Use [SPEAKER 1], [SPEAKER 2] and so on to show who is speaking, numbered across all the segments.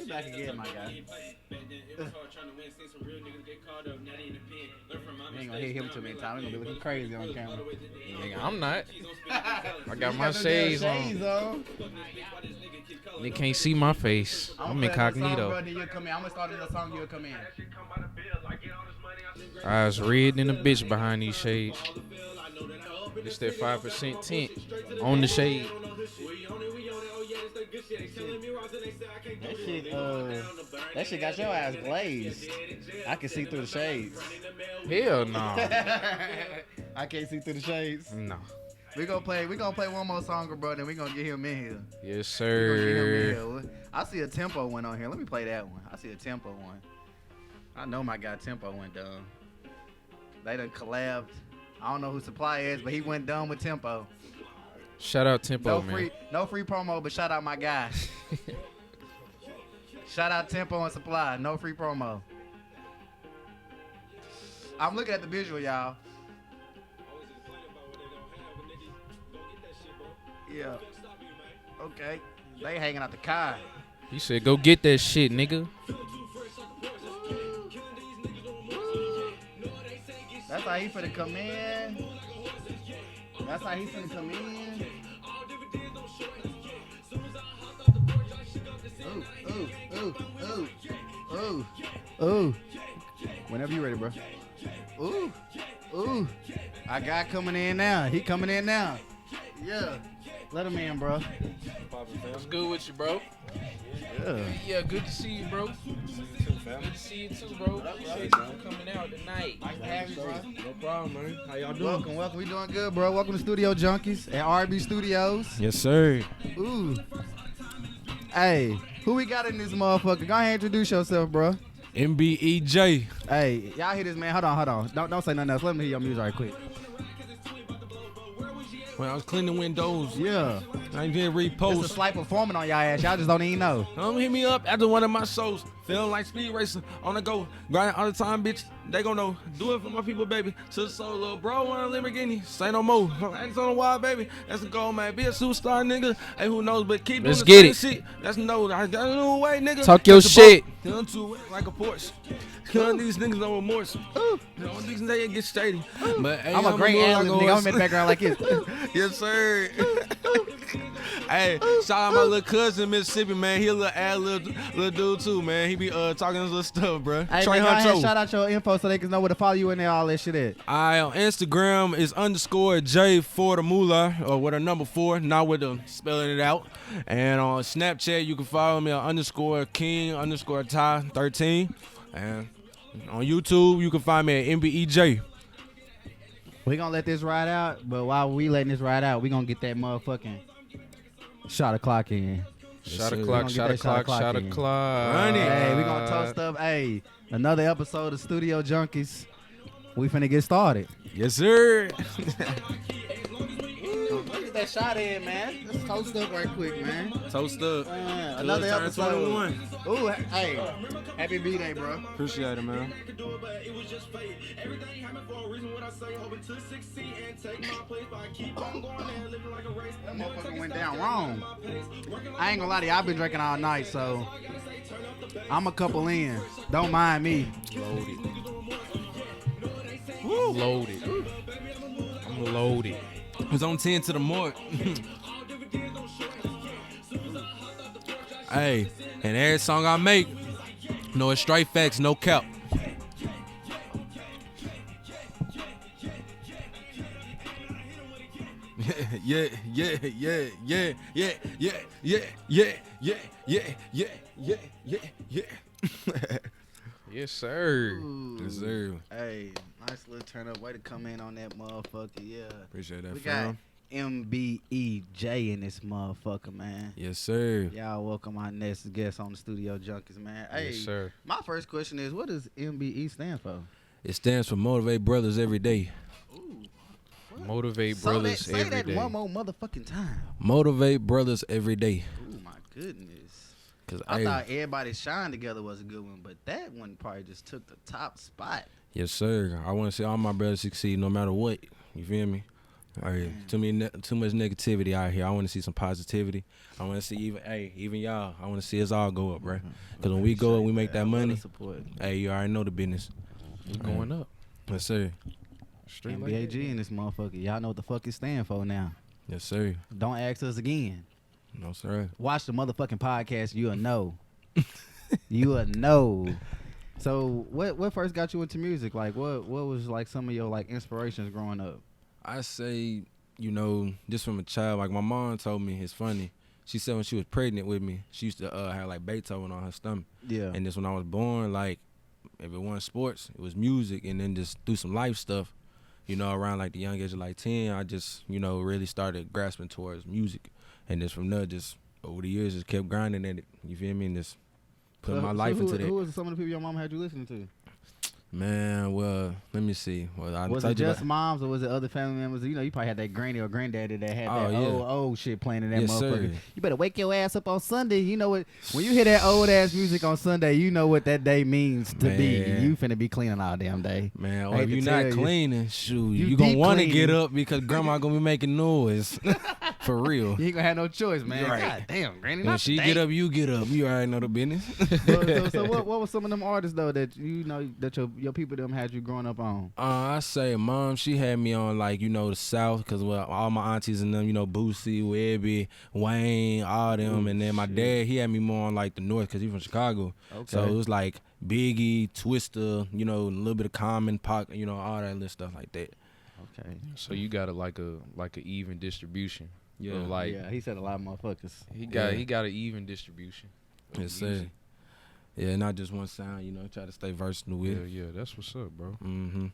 [SPEAKER 1] back again, my guy. We ain't gonna hit him too many times. We gonna be looking crazy on camera.
[SPEAKER 2] Nigga, I'm not. I got
[SPEAKER 1] You
[SPEAKER 2] my
[SPEAKER 1] got them
[SPEAKER 2] shades
[SPEAKER 1] damn
[SPEAKER 2] on. They can't see my face. I'm incognito.
[SPEAKER 1] I'm gonna start another song. You'll come in.
[SPEAKER 2] Eyes red than a bitch behind these shades. It's that 5% tint on the shade.
[SPEAKER 1] That shit got your eyes glazed. I can see through the shades.
[SPEAKER 2] Hell no.
[SPEAKER 1] I can't see through the shades.
[SPEAKER 2] No.
[SPEAKER 1] We gonna play one more song, bro, then we gonna get him in here.
[SPEAKER 2] Yes,
[SPEAKER 1] Sir.
[SPEAKER 2] sir.
[SPEAKER 1] I see a tempo one on here. Let me play that one. I see a tempo one. I know my guy tempo went dumb. They done collabed. I don't know who Supply is, but he went dumb with tempo.
[SPEAKER 2] Shout out Tempo, man.
[SPEAKER 1] No free promo, but shout out my guy. Shout out Tempo and Supply. No free promo. I'm looking at the visual, y'all. Yeah. Okay. They hanging out the car.
[SPEAKER 2] He said, go get that shit, nigga.
[SPEAKER 1] That's how he finna come in. That's how he finna come in. Ooh. Whenever you ready, bro. Ooh. I got coming in now. He coming in now. Yeah. Let him in, bro.
[SPEAKER 2] What's good with you, bro?
[SPEAKER 1] Yeah.
[SPEAKER 2] Yeah, good to see you, bro. Good to see you too, bro. Appreciate you coming out tonight.
[SPEAKER 1] Nice to have you, bro.
[SPEAKER 3] No problem, man. How y'all doing?
[SPEAKER 1] Welcome. We doing good, bro. Welcome to Studio Junkies at RB Studios.
[SPEAKER 3] Yes, sir.
[SPEAKER 1] Ooh. Hey, who we got in this motherfucker? Go ahead and introduce yourself, bro.
[SPEAKER 3] MBE.
[SPEAKER 1] Hey, y'all hear this, man? Hold on. Don't say nothing else. Let me hear your music right quick.
[SPEAKER 3] When I was cleaning windows,
[SPEAKER 1] Yeah.
[SPEAKER 3] I did
[SPEAKER 1] It's a
[SPEAKER 3] repost.
[SPEAKER 1] slight performing on y'all ass. Y'all just don't even know.
[SPEAKER 3] Hit me up after one of my shows. Feeling like speed racer on the go. Grinding all the time, bitch. They gon' know. Do it for my people, baby. To the soul, little bro. Want a Lamborghini. Say no more. That's on the wild, baby. That's the goal, man. Be a superstar, nigga. Hey, who knows? But keep doing
[SPEAKER 2] Let's
[SPEAKER 3] the
[SPEAKER 2] get
[SPEAKER 3] same
[SPEAKER 2] it.
[SPEAKER 3] shit. That's no. I got a new way, nigga.
[SPEAKER 2] Talk your
[SPEAKER 3] That's the
[SPEAKER 2] shit.
[SPEAKER 3] boat. Turn to it like a Porsche. Killing these niggas no remorse. These niggas get shady. But hey,
[SPEAKER 1] I'm a great analyst, nigga. I'm in the background like this.
[SPEAKER 3] Yes, sir. Hey, shout out my little cousin in Mississippi, man. He a little dude too, man. He be talking his little stuff, bro.
[SPEAKER 1] Hey,
[SPEAKER 3] Trey
[SPEAKER 1] man, go ahead,
[SPEAKER 3] Huncho.
[SPEAKER 1] shout out your info so they can know where to follow you and all that shit at.
[SPEAKER 3] On Instagram is _J for the Mula, or with a number 4, not with the spelling it out. And on Snapchat, you can follow me on _King_Ty13. And on YouTube, you can find me at MBEJ.
[SPEAKER 1] We gonna let this ride out, but while we letting this ride out, we gonna get that motherfucking shot o'clock in.
[SPEAKER 2] Shot
[SPEAKER 3] sir.
[SPEAKER 2] o'clock,
[SPEAKER 1] We
[SPEAKER 2] shot
[SPEAKER 1] gonna get that
[SPEAKER 2] o'clock, shot
[SPEAKER 1] in.
[SPEAKER 2] o'clock.
[SPEAKER 3] Run it.
[SPEAKER 1] Hey, we gonna toast up. Hey, another episode of Studio Junkies. We finna get started.
[SPEAKER 3] Yes, sir.
[SPEAKER 1] Look at that shot in, man. Let's toast up right quick, man.
[SPEAKER 3] Toast up.
[SPEAKER 1] Another
[SPEAKER 3] Turn
[SPEAKER 1] episode.
[SPEAKER 3] 21.
[SPEAKER 1] Ooh, hey, happy B-Day, bro.
[SPEAKER 3] Appreciate it, man.
[SPEAKER 1] That motherfucker went down wrong. I ain't gonna lie to you, I've been drinking all night, so I'm a couple in. Don't mind me.
[SPEAKER 2] Loaded. I'm loaded. I'm loaded.
[SPEAKER 3] It's on 10 to the mark. Hey, and every song I make, no, it's straight facts, no cap. yeah.
[SPEAKER 2] Yes, sir.
[SPEAKER 3] Yes, sir.
[SPEAKER 1] Hey, nice little turn up. Way to come in on that motherfucker, yeah.
[SPEAKER 3] Appreciate that,
[SPEAKER 1] We got
[SPEAKER 3] fam.
[SPEAKER 1] MBEJ in this motherfucker, man.
[SPEAKER 3] Yes, sir.
[SPEAKER 1] Y'all welcome our next guest on the Studio Junkies, man. Hey,
[SPEAKER 2] Yes, sir.
[SPEAKER 1] my first question is, what does MBE stand for?
[SPEAKER 3] It stands for Motivate Brothers Every Day.
[SPEAKER 2] Motivate
[SPEAKER 1] So
[SPEAKER 2] brothers
[SPEAKER 1] say
[SPEAKER 2] every
[SPEAKER 1] that
[SPEAKER 2] day.
[SPEAKER 1] one more motherfucking time.
[SPEAKER 3] Motivate Brothers Every Day.
[SPEAKER 1] Oh my goodness.
[SPEAKER 3] Cause
[SPEAKER 1] I thought Everybody Shine Together was a good one, but that one probably just took the top spot.
[SPEAKER 3] yes, sir. I want to see all my brothers succeed no matter what. You feel me? All right, too much negativity out here. I want to see some positivity. I want to see even y'all. I want to see us all go up, bro. Because when we go up, we make that money. Hey, you already know the business.
[SPEAKER 2] We going up.
[SPEAKER 3] Yes, sir.
[SPEAKER 2] Straight
[SPEAKER 1] MBAG in this motherfucker. Y'all know what the fuck it stand for now.
[SPEAKER 3] Yes, sir.
[SPEAKER 1] Don't ask us again.
[SPEAKER 3] No, sir.
[SPEAKER 1] Watch the motherfucking podcast. You'll know. You'll know. So what first got you into music? Like what was like some of your like inspirations growing up?
[SPEAKER 3] I say, just from a child, like my mom told me, it's funny. She said when she was pregnant with me, she used to have like Beethoven on her stomach. Yeah. And just when I was born, like if it wasn't sports, it was music, and then just do some life stuff. Around like the young age of like 10, I just, really started grasping towards music. And just from there, just over the years, just kept grinding at it. You feel me? And just putting my life into that.
[SPEAKER 1] Who was some of the people your mom had you listening to?
[SPEAKER 3] Man, well, let me see. Well,
[SPEAKER 1] was it just moms or was it other family members? You probably had that granny or granddaddy that had that old shit playing in that motherfucker. Sir. You better wake your ass up on Sunday. You know what? When you hear that old ass music on Sunday, you know what that day means to be. You finna be cleaning all damn day.
[SPEAKER 3] Man, or if you're not cleaning, shoot, you gonna want to get up because grandma gonna be making noise. For real.
[SPEAKER 1] You ain't gonna have no choice, man. Right. God damn, granny.
[SPEAKER 3] When she get up, you get up. You already know the business.
[SPEAKER 1] so what were some of them artists though that that your people them had you growing up on?
[SPEAKER 3] I say mom, she had me on like the South because all my aunties and them, Boosie, Webby, Wayne, all them, and then my dad he had me more on like the North because he from Chicago. Okay. So it was like Biggie, Twista, a little bit of Common, Pac, all that little stuff like that.
[SPEAKER 1] Okay.
[SPEAKER 2] So you got like a even distribution. Yeah,
[SPEAKER 1] he said a lot of motherfuckers.
[SPEAKER 2] He got an even distribution.
[SPEAKER 3] Yes, sir. Yeah, not just one sound, try to stay versatile with it.
[SPEAKER 2] Yeah, that's what's up, bro.
[SPEAKER 3] Mm-hmm.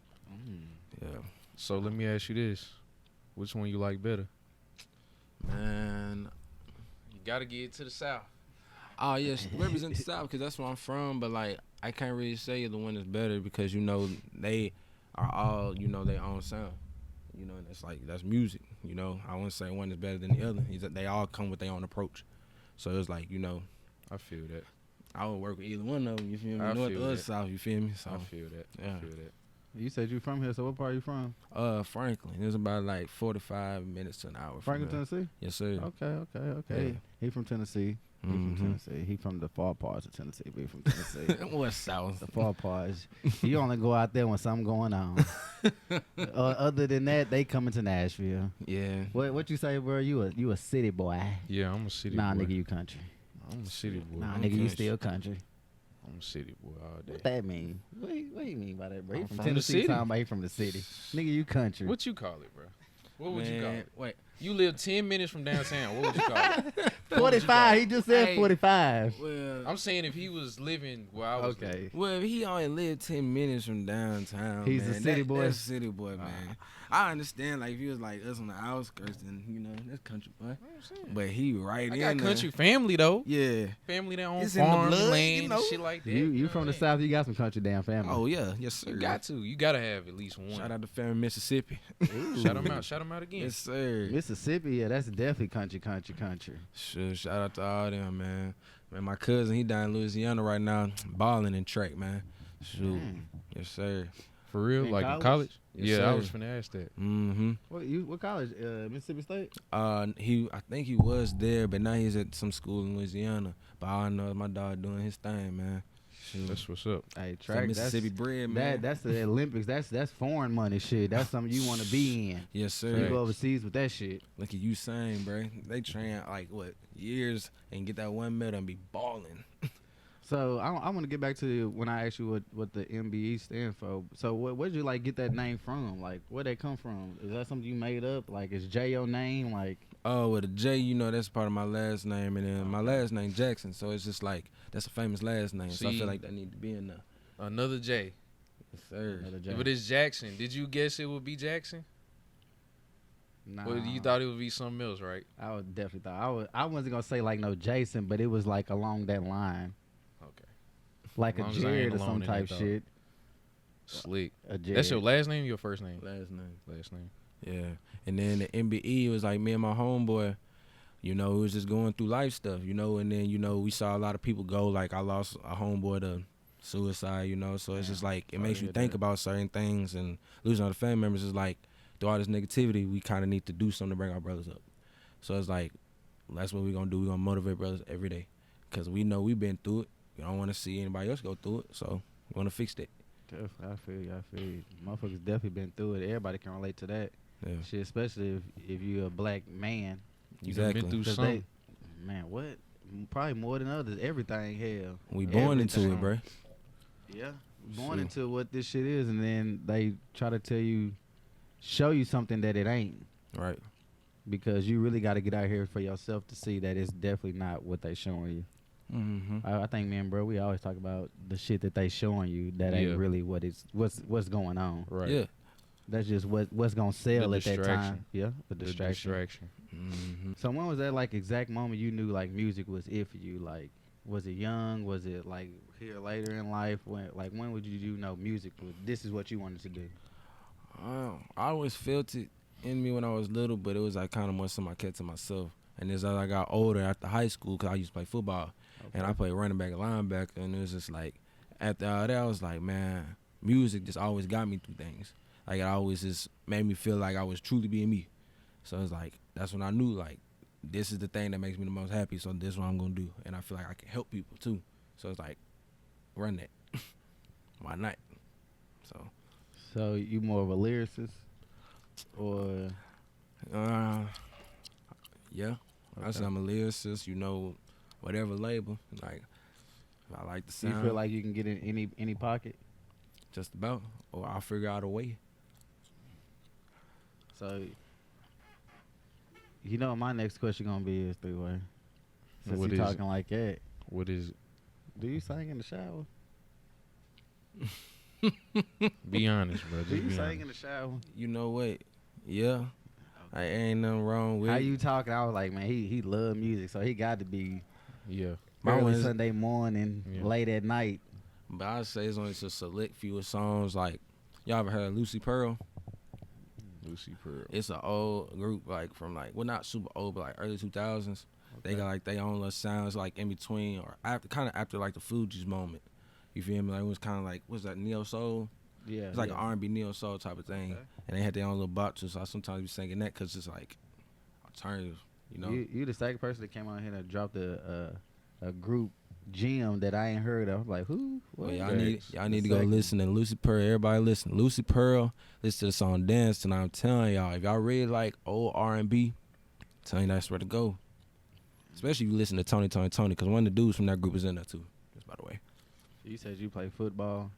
[SPEAKER 3] Yeah.
[SPEAKER 2] So let me ask you this. Which one you like better?
[SPEAKER 3] Man.
[SPEAKER 2] You got to get to the South.
[SPEAKER 3] Oh, yes, represent the South because that's where I'm from, but, like, I can't really say the one is better because, they are all, their own sound. And it's like, that's music, I wouldn't say one is better than the other. They all come with their own approach. So it's like,
[SPEAKER 2] I feel that.
[SPEAKER 3] I would work with either one of them, you feel me? North or South, you feel me? So
[SPEAKER 2] I feel that.
[SPEAKER 3] Yeah.
[SPEAKER 2] I feel that.
[SPEAKER 1] You said you from here, so what part are you from?
[SPEAKER 3] Franklin. It's about like 45 minutes to an hour.
[SPEAKER 1] Franklin, Tennessee?
[SPEAKER 3] Yes, sir.
[SPEAKER 1] Okay.
[SPEAKER 3] Yeah.
[SPEAKER 1] He from Tennessee. From Tennessee. He from the far parts of Tennessee, but he from Tennessee.
[SPEAKER 3] What's South?
[SPEAKER 1] The far parts. You only go out there when something going on. Other than that, they coming to Nashville.
[SPEAKER 3] Yeah.
[SPEAKER 1] What you say, bro? You a city boy?
[SPEAKER 2] Yeah, I'm a city boy.
[SPEAKER 1] Nah, nigga, you country.
[SPEAKER 2] I'm a city boy.
[SPEAKER 1] Nah, nigga, you still country.
[SPEAKER 2] I'm a city boy all day.
[SPEAKER 1] What that mean? What you mean by that, bro? He
[SPEAKER 2] I'm
[SPEAKER 1] from
[SPEAKER 2] from
[SPEAKER 1] Tennessee.
[SPEAKER 2] the city.
[SPEAKER 1] Talking about he from the city. Nigga, you country.
[SPEAKER 2] What you call it, bro? What would you call it?
[SPEAKER 3] Wait.
[SPEAKER 2] You live 10 minutes from downtown. What would you call it?
[SPEAKER 1] 45. He just said 45.
[SPEAKER 3] Well,
[SPEAKER 2] I'm saying if he was living where I was living.
[SPEAKER 3] Well, if he only lived 10 minutes from downtown,
[SPEAKER 1] he's a city boy.
[SPEAKER 3] That's a city boy, man. I understand, like, if he was like us on the outskirts, then, that's country boy. But he right in there.
[SPEAKER 2] I got country family, though.
[SPEAKER 3] Yeah.
[SPEAKER 2] Family that own
[SPEAKER 3] It's in the
[SPEAKER 2] farm,
[SPEAKER 3] blood,
[SPEAKER 2] land, and shit like that.
[SPEAKER 1] You from the South, you got some country damn family.
[SPEAKER 3] Oh, yeah. Yes, sir.
[SPEAKER 2] You got to. You got to have at least one.
[SPEAKER 3] Shout out to family Mississippi.
[SPEAKER 2] Shout them out. Shout them out again.
[SPEAKER 3] Yes, sir.
[SPEAKER 1] Mississippi, yeah, that's definitely country.
[SPEAKER 3] Sure, shout out to all them, man. Man, my cousin, he down in Louisiana right now, balling in track, man. Shoot. Yes, sir.
[SPEAKER 2] For real?
[SPEAKER 1] In
[SPEAKER 2] like
[SPEAKER 1] college?
[SPEAKER 2] in college?
[SPEAKER 3] Yes,
[SPEAKER 2] Yeah,
[SPEAKER 3] sir.
[SPEAKER 2] I was finna ask that.
[SPEAKER 3] Mm-hmm.
[SPEAKER 1] What college? Mississippi State?
[SPEAKER 3] I think he was there, but now he's at some school in Louisiana. But all I know is my dog doing his thing, man. Shoot.
[SPEAKER 2] That's what's up.
[SPEAKER 1] Hey, track,
[SPEAKER 3] Mississippi bread, man.
[SPEAKER 1] That's the Olympics. That's foreign money shit. That's something you want to be in.
[SPEAKER 3] Yes, sir.
[SPEAKER 1] You go overseas with that shit.
[SPEAKER 3] Look at you saying, bro. They train like years and get that one medal and be balling.
[SPEAKER 1] So I want to get back to when I asked you what the MBE stand for. So where did you like get that name from? Like where they come from? Is that something you made up? Like is J your name? Like
[SPEAKER 3] with a J, that's part of my last name, and then my last name Jackson. So it's just like that's a famous last name. So I feel like that need to be in there.
[SPEAKER 2] Another J.
[SPEAKER 3] Yes, sir.
[SPEAKER 1] Another J.
[SPEAKER 2] But it's Jackson. Did you guess it would be Jackson?
[SPEAKER 1] Nah.
[SPEAKER 2] Or you thought it would be something else, right?
[SPEAKER 1] I would definitely thought I wasn't gonna say like no Jason, but it was like along that line.
[SPEAKER 2] Okay.
[SPEAKER 1] Like a
[SPEAKER 2] Long as I
[SPEAKER 1] Jared
[SPEAKER 2] ain't
[SPEAKER 1] or some
[SPEAKER 2] alone in
[SPEAKER 1] type
[SPEAKER 2] that
[SPEAKER 1] shit.
[SPEAKER 2] Slick.
[SPEAKER 1] A Jared.
[SPEAKER 2] That's your last name or your first name?
[SPEAKER 3] Last name.
[SPEAKER 2] Last name.
[SPEAKER 3] Yeah. And then the MBE was like me and my homeboy, it was just going through life stuff, and then, we saw a lot of people go, like I lost a homeboy to suicide, so it's just like, it makes you think about certain things, and losing other family members is like, through all this negativity, we kind of need to do something to bring our brothers up. So it's like, that's what we're going to do. We're going to motivate brothers every day because we know we've been through it. We don't want to see anybody else go through it, so we want to fix that.
[SPEAKER 1] Definitely, I feel you. Motherfuckers definitely been through it. Everybody can relate to that.
[SPEAKER 3] Yeah.
[SPEAKER 1] Shit, especially if you're a black man.
[SPEAKER 3] Exactly.
[SPEAKER 2] Been through something.
[SPEAKER 1] Man, what? Probably more than others. Everything, hell.
[SPEAKER 3] We born into it, bro.
[SPEAKER 1] Yeah. Born into what this shit is, and then they try to show you something that it ain't.
[SPEAKER 3] Right.
[SPEAKER 1] Because you really got to get out here for yourself to see that it's definitely not what they showing you.
[SPEAKER 3] Mm-hmm.
[SPEAKER 1] I think, man, bro, we always talk about the shit that they showing you that ain't really what's going on.
[SPEAKER 2] Right.
[SPEAKER 3] Yeah.
[SPEAKER 1] That's just what's gonna sell at that time. Yeah, the
[SPEAKER 2] The
[SPEAKER 1] distraction.
[SPEAKER 3] Mm-hmm.
[SPEAKER 1] So when was that like exact moment you knew like music was it for you? Like, was it young? Was it like here later in life? When would you know music was this is what you wanted to do?
[SPEAKER 3] I always felt it in me when I was little, but it was like kind of more something I kept to myself. And as I got older after high school, because I used to play football, and I played running back and linebacker, and it was just like, after all that, I was like, man, music just always got me through things. Like, it always just made me feel like I was truly being me. So it's like, that's when I knew, like, this is the thing that makes me the most happy, so this is what I'm going to do. And I feel like I can help people, too. So it's like, run that. Why not? So
[SPEAKER 1] you more of a lyricist? Or?
[SPEAKER 3] Yeah. Okay. I say I'm a lyricist, whatever label. Like, if I like the sound.
[SPEAKER 1] Do you feel like you can get in any pocket?
[SPEAKER 3] Just about. Or I'll figure out a way.
[SPEAKER 1] So, my next question gonna be is Threeway. Since you talking like that.
[SPEAKER 2] What is it?
[SPEAKER 1] Do you sing in the shower?
[SPEAKER 2] Be honest, bro.
[SPEAKER 1] Do you sing in the shower?
[SPEAKER 3] You know what? Yeah. I ain't nothing wrong with it.
[SPEAKER 1] How you talking? I was like, man, he love music, so he got to be
[SPEAKER 2] early
[SPEAKER 1] Sunday morning, late at night.
[SPEAKER 3] But I'd say it's only a select few of songs. Like, y'all ever heard of Lucy Pearl?
[SPEAKER 2] Lucy Pearl.
[SPEAKER 3] It's an old group, like, from, like, well, not super old, but, like, early 2000s. Okay. They got, like, their own little sounds, like, in between, or after, like, the Fugees moment. You feel me? Like, it was kind of like, what's that, neo-soul?
[SPEAKER 1] Yeah.
[SPEAKER 3] It's like an R&B neo-soul type of thing. Okay. And they had their own little bop, too, so I sometimes be singing that because it's, like, alternative,
[SPEAKER 1] You the second person that came on here and dropped a group gem that I ain't heard of. I'm like, who? What?
[SPEAKER 3] Well, y'all need to go listen to Lucy Pearl. Everybody listen. Lucy Pearl, listen to the song Dance, and I'm telling y'all, if y'all really like old R&B, I'm telling you that's where to go. Especially if you listen to Tony, because one of the dudes from that group is in there, too, just by the way.
[SPEAKER 1] You said you play football.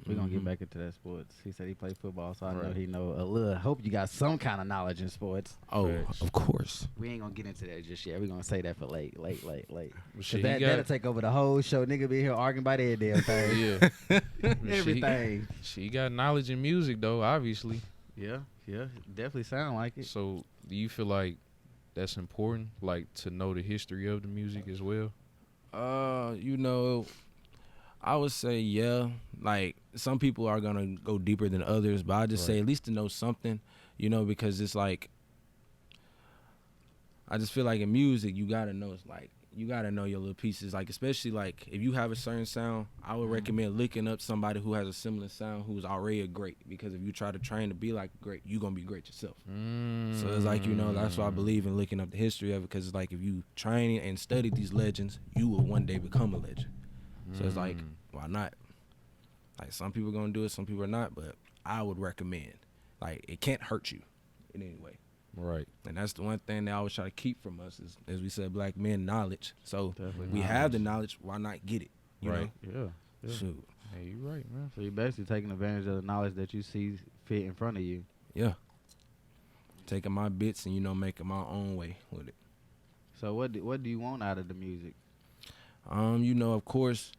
[SPEAKER 1] We're going to get back into that sports. He said he played football, so I know he know a little. Hope you got some kind of knowledge in sports.
[SPEAKER 3] Oh, of course.
[SPEAKER 1] We ain't going to get into that just yet. We're going to say that for late.
[SPEAKER 2] Shit,
[SPEAKER 1] that'll take over the whole show. Nigga be here arguing about every damn thing.
[SPEAKER 2] Yeah.
[SPEAKER 1] Everything.
[SPEAKER 2] She got knowledge in music, though, obviously.
[SPEAKER 1] Yeah. Definitely sound like it.
[SPEAKER 2] So do you feel like that's important, like to know the history of the music as well?
[SPEAKER 3] I would say, yeah. Like, some people are going to go deeper than others, but I just say at least to know something, because it's like, I just feel like in music, you got to know, you got to know your little pieces. Like, especially, like, if you have a certain sound, I would recommend looking up somebody who has a similar sound who's already a great, because if you try to train to be like great, you're going to be great yourself. So it's like, that's why I believe in looking up the history of it, because it's like if you train and study these legends, you will one day become a legend. So it's like, why not? Like, some people are going to do it, some people are not, but I would recommend. Like, it can't hurt you in any way.
[SPEAKER 2] Right.
[SPEAKER 3] And that's the one thing they always try to keep from us is, as we said, black men, knowledge. So
[SPEAKER 1] definitely
[SPEAKER 3] have the knowledge, why not get it? You know?
[SPEAKER 1] Yeah.
[SPEAKER 3] Shoot.
[SPEAKER 2] Hey, you right, man.
[SPEAKER 1] So you're basically taking advantage of the knowledge that you see fit in front of you.
[SPEAKER 3] Yeah. Taking my bits and, making my own way with it.
[SPEAKER 1] So what do you want out of the music?
[SPEAKER 3] Of course,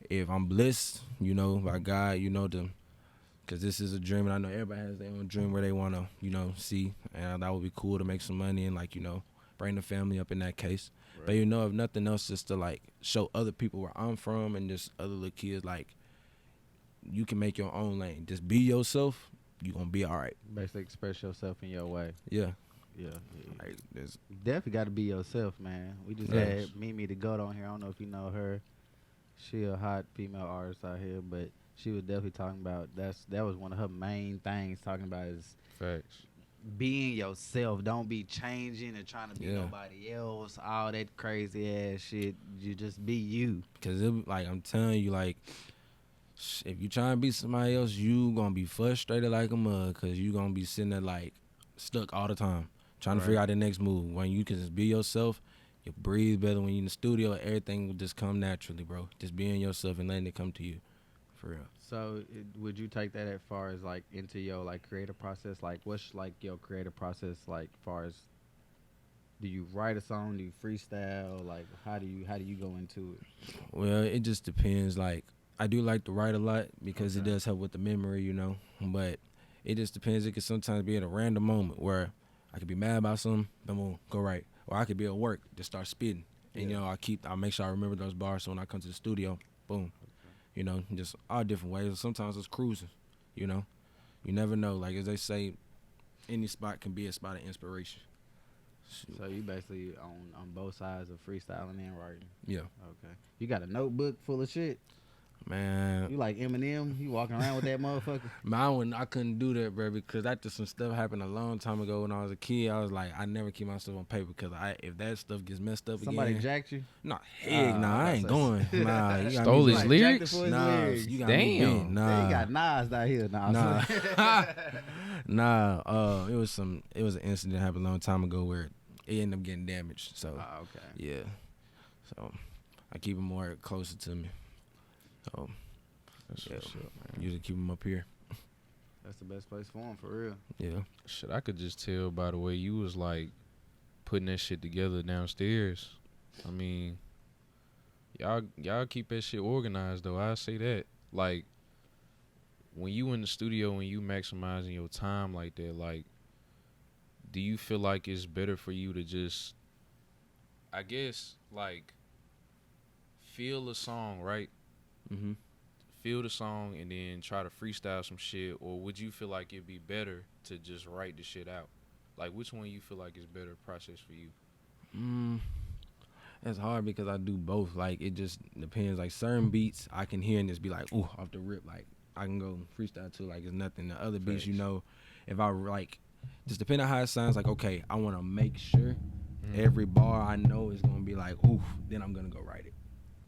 [SPEAKER 3] if I'm blessed, by God, because this is a dream, and I know everybody has their own dream where they want to, see, and that would be cool to make some money and, bring the family up in that case. Right. But, if nothing else, just to, show other people where I'm from and just other little kids, you can make your own lane. Just be yourself, you're going to be all right.
[SPEAKER 1] Basically express yourself in your way.
[SPEAKER 3] Yeah.
[SPEAKER 1] Yeah.
[SPEAKER 3] Like,
[SPEAKER 1] definitely got to be yourself, man. We just had Mimi the Goat on here. I don't know if you know her. She a hot female artist out here, but she was definitely talking about that was one of her main things, talking about is
[SPEAKER 2] facts.
[SPEAKER 1] being yourself. Don't be changing and trying to be nobody else. All that crazy ass shit. You just be you.
[SPEAKER 3] Because like I'm telling you, like if you trying to be somebody else, you gonna be frustrated like a mug. Because you gonna be sitting there like stuck all the time, trying to figure out the next move. When you can just be yourself, you breathe better. When you in the studio, everything will just come naturally, bro. Just being yourself and letting it come to you, for real.
[SPEAKER 1] So would you take that as far as like into your like creative process? Like what's like your creative process like far as do you write a song, do you freestyle, like how do you go into it?
[SPEAKER 3] Well, it just depends. Like I do like to write a lot because it does help with the memory, you know. But it just depends. It could sometimes be at a random moment where I could be mad about something, boom, go right. Or I could be at work, just start spitting. And you know, I make sure I remember those bars so when I come to the studio, boom. You know, just all different ways. Sometimes it's cruising, you know. You never know. Like, as they say, any spot can be a spot of inspiration. Shoot.
[SPEAKER 1] So you basically on both sides of freestyling and writing?
[SPEAKER 3] Yeah.
[SPEAKER 1] Okay. You got a notebook full of shit?
[SPEAKER 3] Man.
[SPEAKER 1] You like Eminem? You walking around with that motherfucker?
[SPEAKER 3] Man, I couldn't do that, bro, because after some stuff happened a long time ago when I was a kid, I was like, I never keep my stuff on paper because if that stuff gets messed up
[SPEAKER 1] Somebody
[SPEAKER 3] again.
[SPEAKER 1] jacked you?
[SPEAKER 3] Nah, I ain't going. Nah, you got
[SPEAKER 2] stole his lyrics?
[SPEAKER 3] Nah, you got
[SPEAKER 2] damn.
[SPEAKER 3] Nah.
[SPEAKER 1] He got Nas down here.
[SPEAKER 3] Nah, it was an incident that happened a long time ago where it ended up getting damaged. So,
[SPEAKER 1] okay.
[SPEAKER 3] Yeah. So, I keep them more closer to me. So, usually keep them up here.
[SPEAKER 1] That's the best place for them, for real.
[SPEAKER 3] Yeah.
[SPEAKER 2] Shit, I could just tell by the way you was like putting that shit together downstairs. I mean, y'all keep that shit organized though. I say that. Like, when you in the studio and you maximizing your time like that, like, do you feel like it's better for you to just, I guess, like, feel a song, right?
[SPEAKER 3] Mm-hmm.
[SPEAKER 2] Feel the song and then try to freestyle some shit, or would you feel like it'd be better to just write the shit out? Like, which one you feel like is better process for you?
[SPEAKER 3] That's hard because I do both. Like, it just depends. Like, certain beats I can hear and just be like, ooh, off the rip. Like, I can go freestyle to like it's nothing. The other beats, you know, if I like, just depending on how it sounds, like, okay, I want to make sure every bar I know is going to be like, oof, then I'm going to go write it.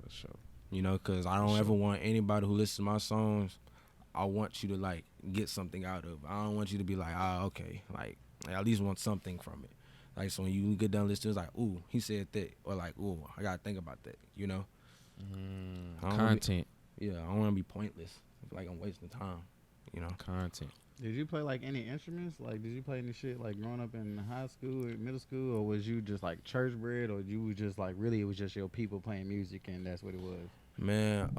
[SPEAKER 2] For sure.
[SPEAKER 3] You know, because I don't ever want anybody who listens to my songs, I want you to, like, get something out of it. I don't want you to be like, okay. Like, I at least want something from it. Like, so when you get done listening, it's like, ooh, he said that. Or like, ooh, I got to think about that, you know?
[SPEAKER 2] Content.
[SPEAKER 3] I don't want to be pointless. I feel like I'm wasting time, you know?
[SPEAKER 2] Content.
[SPEAKER 1] Did you play, like, any instruments? Like, did you play any shit, like, growing up in high school or middle school? Or was you just, like, church bred? Or you was just, like, really it was just your people playing music and that's what it was?
[SPEAKER 3] Man,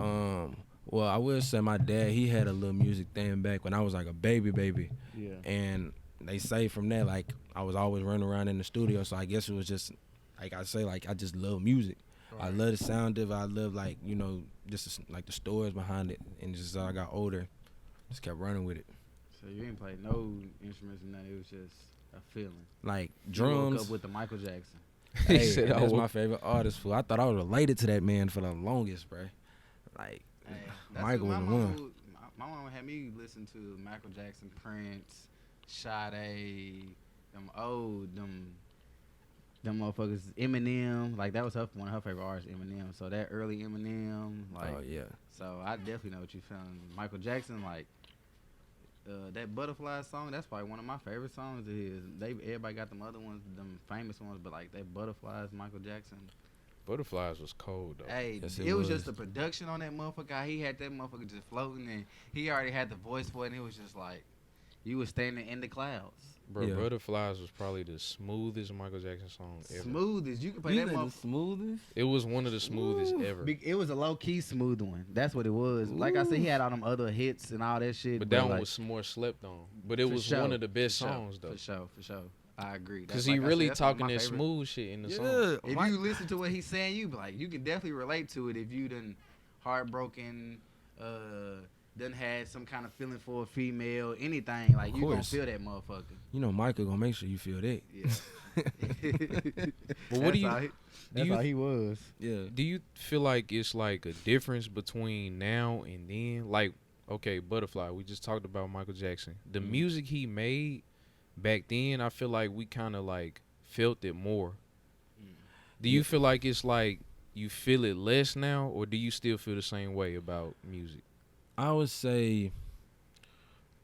[SPEAKER 3] well, I will say my dad, he had a little music thing back when I was, like, a baby.
[SPEAKER 1] Yeah.
[SPEAKER 3] And they say from that, like, I was always running around in the studio. So I guess it was just, like I say, like, I just love music. Right. I love the sound of it. I love, like, you know, just, like, the stories behind it. And just as I got older, just kept running with it.
[SPEAKER 1] So you ain't played no instruments and nothing. It was just a feeling.
[SPEAKER 3] Like drums.
[SPEAKER 1] You woke up with the Michael Jackson.
[SPEAKER 3] Hey, that's my favorite artist. Fool. I thought I was related to that man for the longest, bro. Like, Michael was the one.
[SPEAKER 1] My mom had me listen to Michael Jackson, Prince, Sade, them motherfuckers, Eminem. Like, that was one of her favorite artists, Eminem. So that early Eminem, like,
[SPEAKER 3] oh yeah.
[SPEAKER 1] So I definitely know what you're feeling. Michael Jackson, like. That Butterfly song, that's probably one of my favorite songs of his. Everybody got them other ones, them famous ones, but like that Butterflies, Michael Jackson.
[SPEAKER 2] Butterflies was cold though.
[SPEAKER 1] Hey,
[SPEAKER 3] yes,
[SPEAKER 1] it was just the production on that motherfucker. He had that motherfucker just floating, and he already had the voice for it, and it was just like you was standing in the clouds.
[SPEAKER 2] Bro, yeah. Butterflies was probably the smoothest Michael Jackson song ever.
[SPEAKER 1] Smoothest. You can play that motherfucker.
[SPEAKER 3] Smoothest?
[SPEAKER 2] It was one of the smoothest ever.
[SPEAKER 1] It was a low-key smooth one. That's what it was. Ooh. Like I said, he had all them other hits and all that shit.
[SPEAKER 2] But that one was more slept on. But it was one of the best songs, though.
[SPEAKER 1] For sure. I agree.
[SPEAKER 2] Because he really talking that smooth shit in the song.
[SPEAKER 1] If you listen to what he's saying, you be like, you can definitely relate to it if you done heartbroken, done had some kind of feeling for a female, anything, like, you gonna feel that motherfucker.
[SPEAKER 3] You know Michael gonna make sure you feel that.
[SPEAKER 1] Yeah.
[SPEAKER 2] But what
[SPEAKER 1] that's how he was.
[SPEAKER 3] Yeah.
[SPEAKER 2] Do you feel like it's like a difference between now and then? Like, okay, Butterfly, we just talked about Michael Jackson. The music he made back then I feel like we kind of like felt it more. Do you feel like it's like you feel it less now, or do you still feel the same way about music?
[SPEAKER 3] I would say,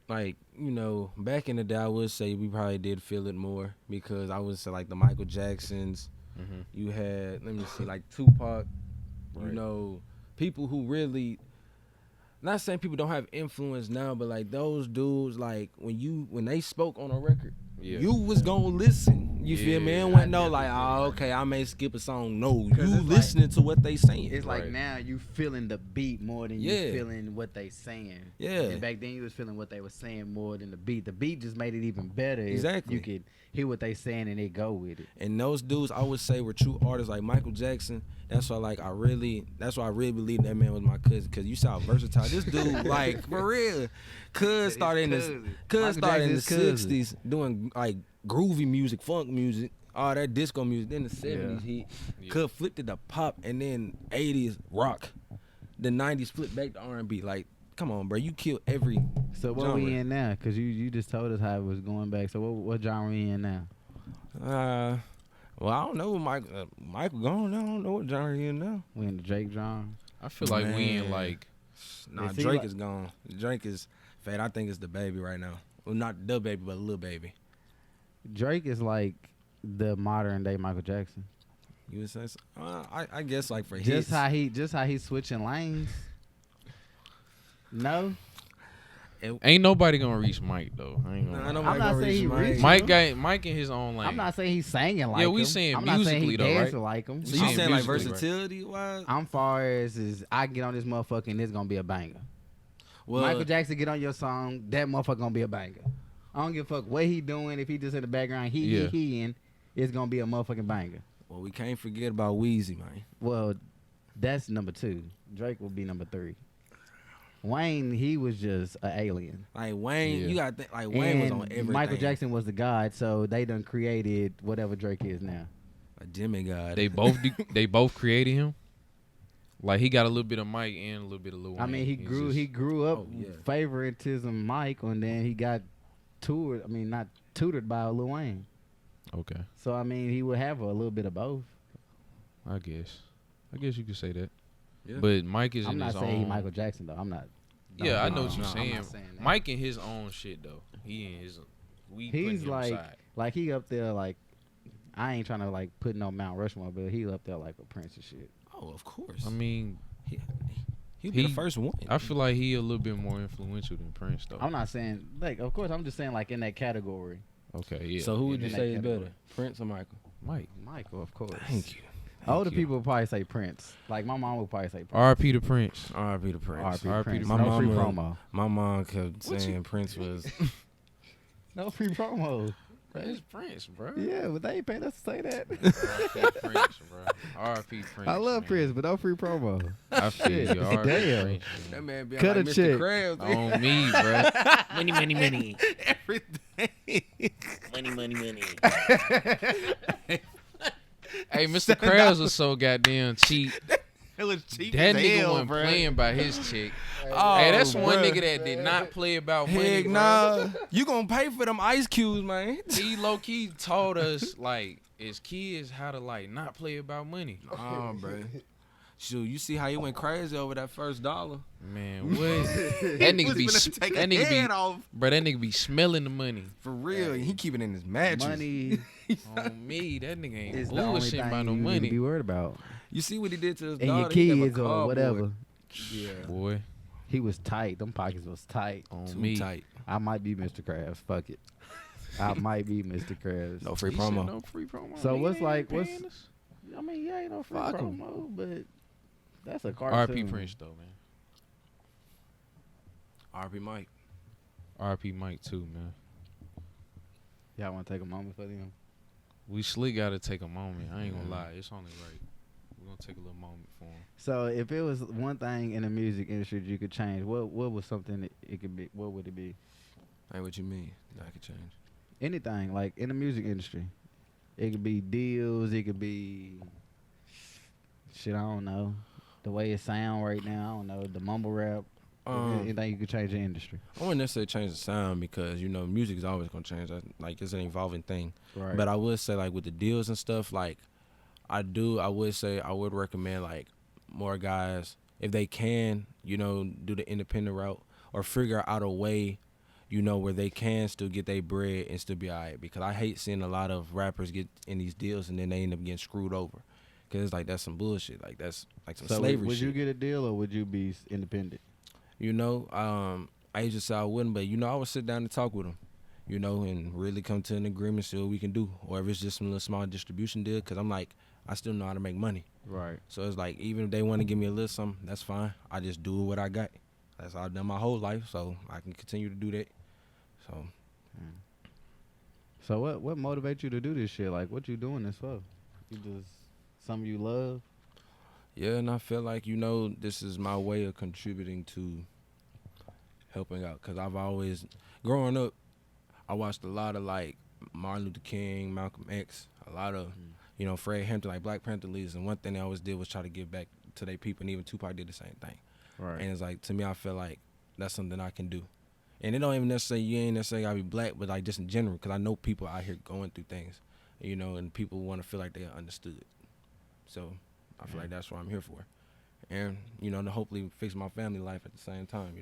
[SPEAKER 3] like, you know, back in the day, I would say we probably did feel it more because I would say, like, the Michael Jacksons, you had, let me see, like, Tupac, you know, people who really, not saying people don't have influence now, but, like, those dudes, like, when they spoke on a record, you was gonna listen. You feel me? And wasn't no like, oh, okay, I may skip a song. No, you listening to what they saying.
[SPEAKER 1] It's like now you feeling the beat more than you feeling what they saying.
[SPEAKER 3] Yeah.
[SPEAKER 1] And back then you was feeling what they were saying more than the beat. The beat just made it even better.
[SPEAKER 3] Exactly.
[SPEAKER 1] You could hear what they saying and they go with it.
[SPEAKER 3] And those dudes, I would say, were true artists like Michael Jackson. That's why, like, that's why I really believe that man was my cousin, because you saw how versatile this dude, like, for real. Cuz started in the 60s doing like groovy music, funk music, all that disco music. Then the 70s he Cuz flipped it to pop, and then 80s rock. The 90s flipped back to R&B. Like, come on, bro, you killed every
[SPEAKER 1] So what
[SPEAKER 3] genre.
[SPEAKER 1] we in now? Because you just told us how it was going back. So what genre we in now?
[SPEAKER 3] Well, I don't know. Michael gone. I don't know what genre he in now.
[SPEAKER 1] We in the Drake genre.
[SPEAKER 2] I feel like we in like.
[SPEAKER 3] Nah, Drake is gone. Drake is fade. I think it's the baby right now. Well, not the baby, but Lil Baby.
[SPEAKER 1] Drake is like the modern day Michael Jackson.
[SPEAKER 3] You would say so? I guess like for
[SPEAKER 1] just
[SPEAKER 3] hits.
[SPEAKER 1] how he switching lanes. No.
[SPEAKER 2] Ain't nobody gonna reach Mike though. I'm
[SPEAKER 1] not saying he reached
[SPEAKER 2] Mike in his own lane.
[SPEAKER 1] I'm not saying he's singing like him.
[SPEAKER 2] Yeah, we saying
[SPEAKER 1] I'm
[SPEAKER 2] musically
[SPEAKER 1] not saying he
[SPEAKER 2] though,
[SPEAKER 1] dancing
[SPEAKER 2] right?
[SPEAKER 1] like him.
[SPEAKER 3] So you saying like versatility wise?
[SPEAKER 1] I'm far as I get on this motherfucker and it's gonna be a banger. Well, Michael Jackson get on your song, that motherfucker gonna be a banger. I don't give a fuck what he doing. If he just in the background, he in, it's gonna be a motherfucking banger.
[SPEAKER 3] Well, we can't forget about Weezy, man.
[SPEAKER 1] Well, that's number 2. Drake will be number 3. Wayne, he was just an alien.
[SPEAKER 3] Like Wayne, you gotta think like Wayne was on everything.
[SPEAKER 1] Michael Jackson was the god, so they done created whatever Drake is now.
[SPEAKER 3] A demigod.
[SPEAKER 2] They both created him. Like he got a little bit of Mike and a little bit of Lil Wayne.
[SPEAKER 1] I mean, he grew up favoritism Mike, and then he got not tutored by Lil Wayne.
[SPEAKER 2] Okay.
[SPEAKER 1] So I mean, he would have a little bit of both.
[SPEAKER 2] I guess you could say that.
[SPEAKER 3] Yeah.
[SPEAKER 2] But Mike is
[SPEAKER 1] I'm
[SPEAKER 2] in
[SPEAKER 1] not
[SPEAKER 2] his own.
[SPEAKER 1] saying he Michael Jackson though. I'm not.
[SPEAKER 2] Yeah, I know what you're
[SPEAKER 1] I'm
[SPEAKER 2] saying.
[SPEAKER 1] not saying that.
[SPEAKER 2] Mike in his own shit though. He in his.
[SPEAKER 1] He's like he up there like. I ain't trying to like put no Mount Rushmore, but he up there like a Prince and shit.
[SPEAKER 3] Oh, of course.
[SPEAKER 2] I mean,
[SPEAKER 3] he'll be the first one.
[SPEAKER 2] I feel like he a little bit more influential than Prince though.
[SPEAKER 1] I'm not saying like, of course, I'm just saying like in that category.
[SPEAKER 2] Okay, yeah.
[SPEAKER 3] So who would you say is better, Prince or Michael?
[SPEAKER 1] Michael, of course.
[SPEAKER 3] Thank you.
[SPEAKER 1] Older people would probably say Prince. Like my mom would probably say Prince.
[SPEAKER 2] R.I.P. to Prince.
[SPEAKER 3] R.I.P. to Prince.
[SPEAKER 1] R.I.P. to Prince.
[SPEAKER 3] No
[SPEAKER 1] free promo.
[SPEAKER 3] My mom kept saying Prince was.
[SPEAKER 1] No free promo.
[SPEAKER 2] It's Prince, bro.
[SPEAKER 1] Yeah, but they ain't paying us to say that.
[SPEAKER 2] R.I.P. Prince, bro. R.I.P. Prince.
[SPEAKER 1] I love Prince, but no free promo.
[SPEAKER 2] I feel you. R.I.P.
[SPEAKER 1] Damn.
[SPEAKER 2] Prince.
[SPEAKER 3] That man be
[SPEAKER 1] Cut
[SPEAKER 3] like
[SPEAKER 1] a
[SPEAKER 3] Mr.
[SPEAKER 1] check.
[SPEAKER 3] Krabs.
[SPEAKER 2] On me, bro.
[SPEAKER 3] Money. Everything.
[SPEAKER 4] Money.
[SPEAKER 2] Hey, Mr. Krabs was so goddamn cheap.
[SPEAKER 3] It was cheap
[SPEAKER 2] That
[SPEAKER 3] as
[SPEAKER 2] nigga
[SPEAKER 3] hell,
[SPEAKER 2] wasn't
[SPEAKER 3] bro.
[SPEAKER 2] playing by his chick.
[SPEAKER 3] Oh,
[SPEAKER 2] Hey, that's one
[SPEAKER 3] bruh.
[SPEAKER 2] nigga that did not play about money,
[SPEAKER 3] Heck
[SPEAKER 2] bro.
[SPEAKER 3] nah. You gonna pay for them ice cubes, man.
[SPEAKER 2] He low-key taught us, like, as kids, how to, like, not play about money.
[SPEAKER 3] Oh, bro. Shoot, you see how he went crazy over that first dollar?
[SPEAKER 2] Man, what? That nigga be,
[SPEAKER 3] take
[SPEAKER 2] that
[SPEAKER 3] a
[SPEAKER 2] nigga
[SPEAKER 3] head
[SPEAKER 2] be,
[SPEAKER 3] off.
[SPEAKER 2] bro, that nigga be smelling the money.
[SPEAKER 3] For real, he keep it in his mattress.
[SPEAKER 1] Money
[SPEAKER 2] On me, that nigga ain't
[SPEAKER 1] is the only
[SPEAKER 2] bullshitting
[SPEAKER 1] thing
[SPEAKER 2] about no
[SPEAKER 1] you need to
[SPEAKER 2] money.
[SPEAKER 1] be worried about.
[SPEAKER 3] You see what he did to his
[SPEAKER 1] And
[SPEAKER 3] daughter?
[SPEAKER 1] your
[SPEAKER 3] He gave her
[SPEAKER 1] kids or
[SPEAKER 3] cardboard.
[SPEAKER 1] whatever.
[SPEAKER 3] Yeah.
[SPEAKER 2] Boy,
[SPEAKER 1] He was tight. Them pockets was tight.
[SPEAKER 2] on
[SPEAKER 3] Too
[SPEAKER 2] me.
[SPEAKER 3] tight.
[SPEAKER 1] I might be Mr. Krabs. Fuck it. I might be Mr. Krabs.
[SPEAKER 3] No free
[SPEAKER 2] He said
[SPEAKER 3] promo.
[SPEAKER 2] No free promo.
[SPEAKER 1] So
[SPEAKER 2] Nigga,
[SPEAKER 1] what's
[SPEAKER 2] they
[SPEAKER 1] like-
[SPEAKER 2] ain't
[SPEAKER 1] what's-
[SPEAKER 2] paying us.
[SPEAKER 1] I mean, yeah, ain't no free
[SPEAKER 3] Fuck 'em.
[SPEAKER 1] promo, but that's a cartoon.
[SPEAKER 2] R.I.P. Prince, though, man.
[SPEAKER 3] R.P. Mike.
[SPEAKER 2] R.I.P. Mike, too, man.
[SPEAKER 1] Y'all want to take a moment for them?
[SPEAKER 2] We slick got to take a moment. I ain't going to lie. It's only right. We're going to take a little moment for him.
[SPEAKER 1] So if it was one thing in the music industry that you could change, what was something that it could be? What would it be?
[SPEAKER 3] Hey, what you mean? That could change.
[SPEAKER 1] Anything, like in the music industry. It could be deals. It could be shit, I don't know. The way it sound right now, I don't know. The mumble rap. Anything you could change the industry?
[SPEAKER 3] I wouldn't necessarily change the sound because, music is always going to change. Like, it's an evolving thing.
[SPEAKER 1] Right.
[SPEAKER 3] But I would say, like, with the deals and stuff, like, I would say I would recommend, like, more guys, if they can, do the independent route or figure out a way, where they can still get their bread and still be all right. Because I hate seeing a lot of rappers get in these deals and then they end up getting screwed over. Because it's like, that's some bullshit. Like, that's like some slavery shit.
[SPEAKER 1] Would you get a deal or would you be independent?
[SPEAKER 3] I just say I wouldn't, but, I would sit down and talk with them, and really come to an agreement, see what we can do. Or if it's just some little small distribution deal, because I'm like, I still know how to make money.
[SPEAKER 1] Right.
[SPEAKER 3] So it's like, even if they want to give me a little something, that's fine. I just do what I got. That's all I've done my whole life, so I can continue to do that.
[SPEAKER 1] So what motivates you to do this shit? Like, what you doing this for? You just something you love?
[SPEAKER 3] Yeah, and I feel like, this is my way of contributing to helping out. Because I've always, growing up, I watched a lot of, like, Martin Luther King, Malcolm X, a lot of, Fred Hampton, like Black Panther leaders. And one thing they always did was try to give back to their people. And even Tupac did the same thing.
[SPEAKER 1] Right.
[SPEAKER 3] And it's like, to me, I feel like that's something I can do. And it don't even necessarily, you ain't necessarily gotta be black, but like just in general, because I know people out here going through things, and people want to feel like they're understood. So I feel like that's what I'm here for. And, to hopefully fix my family life at the same time,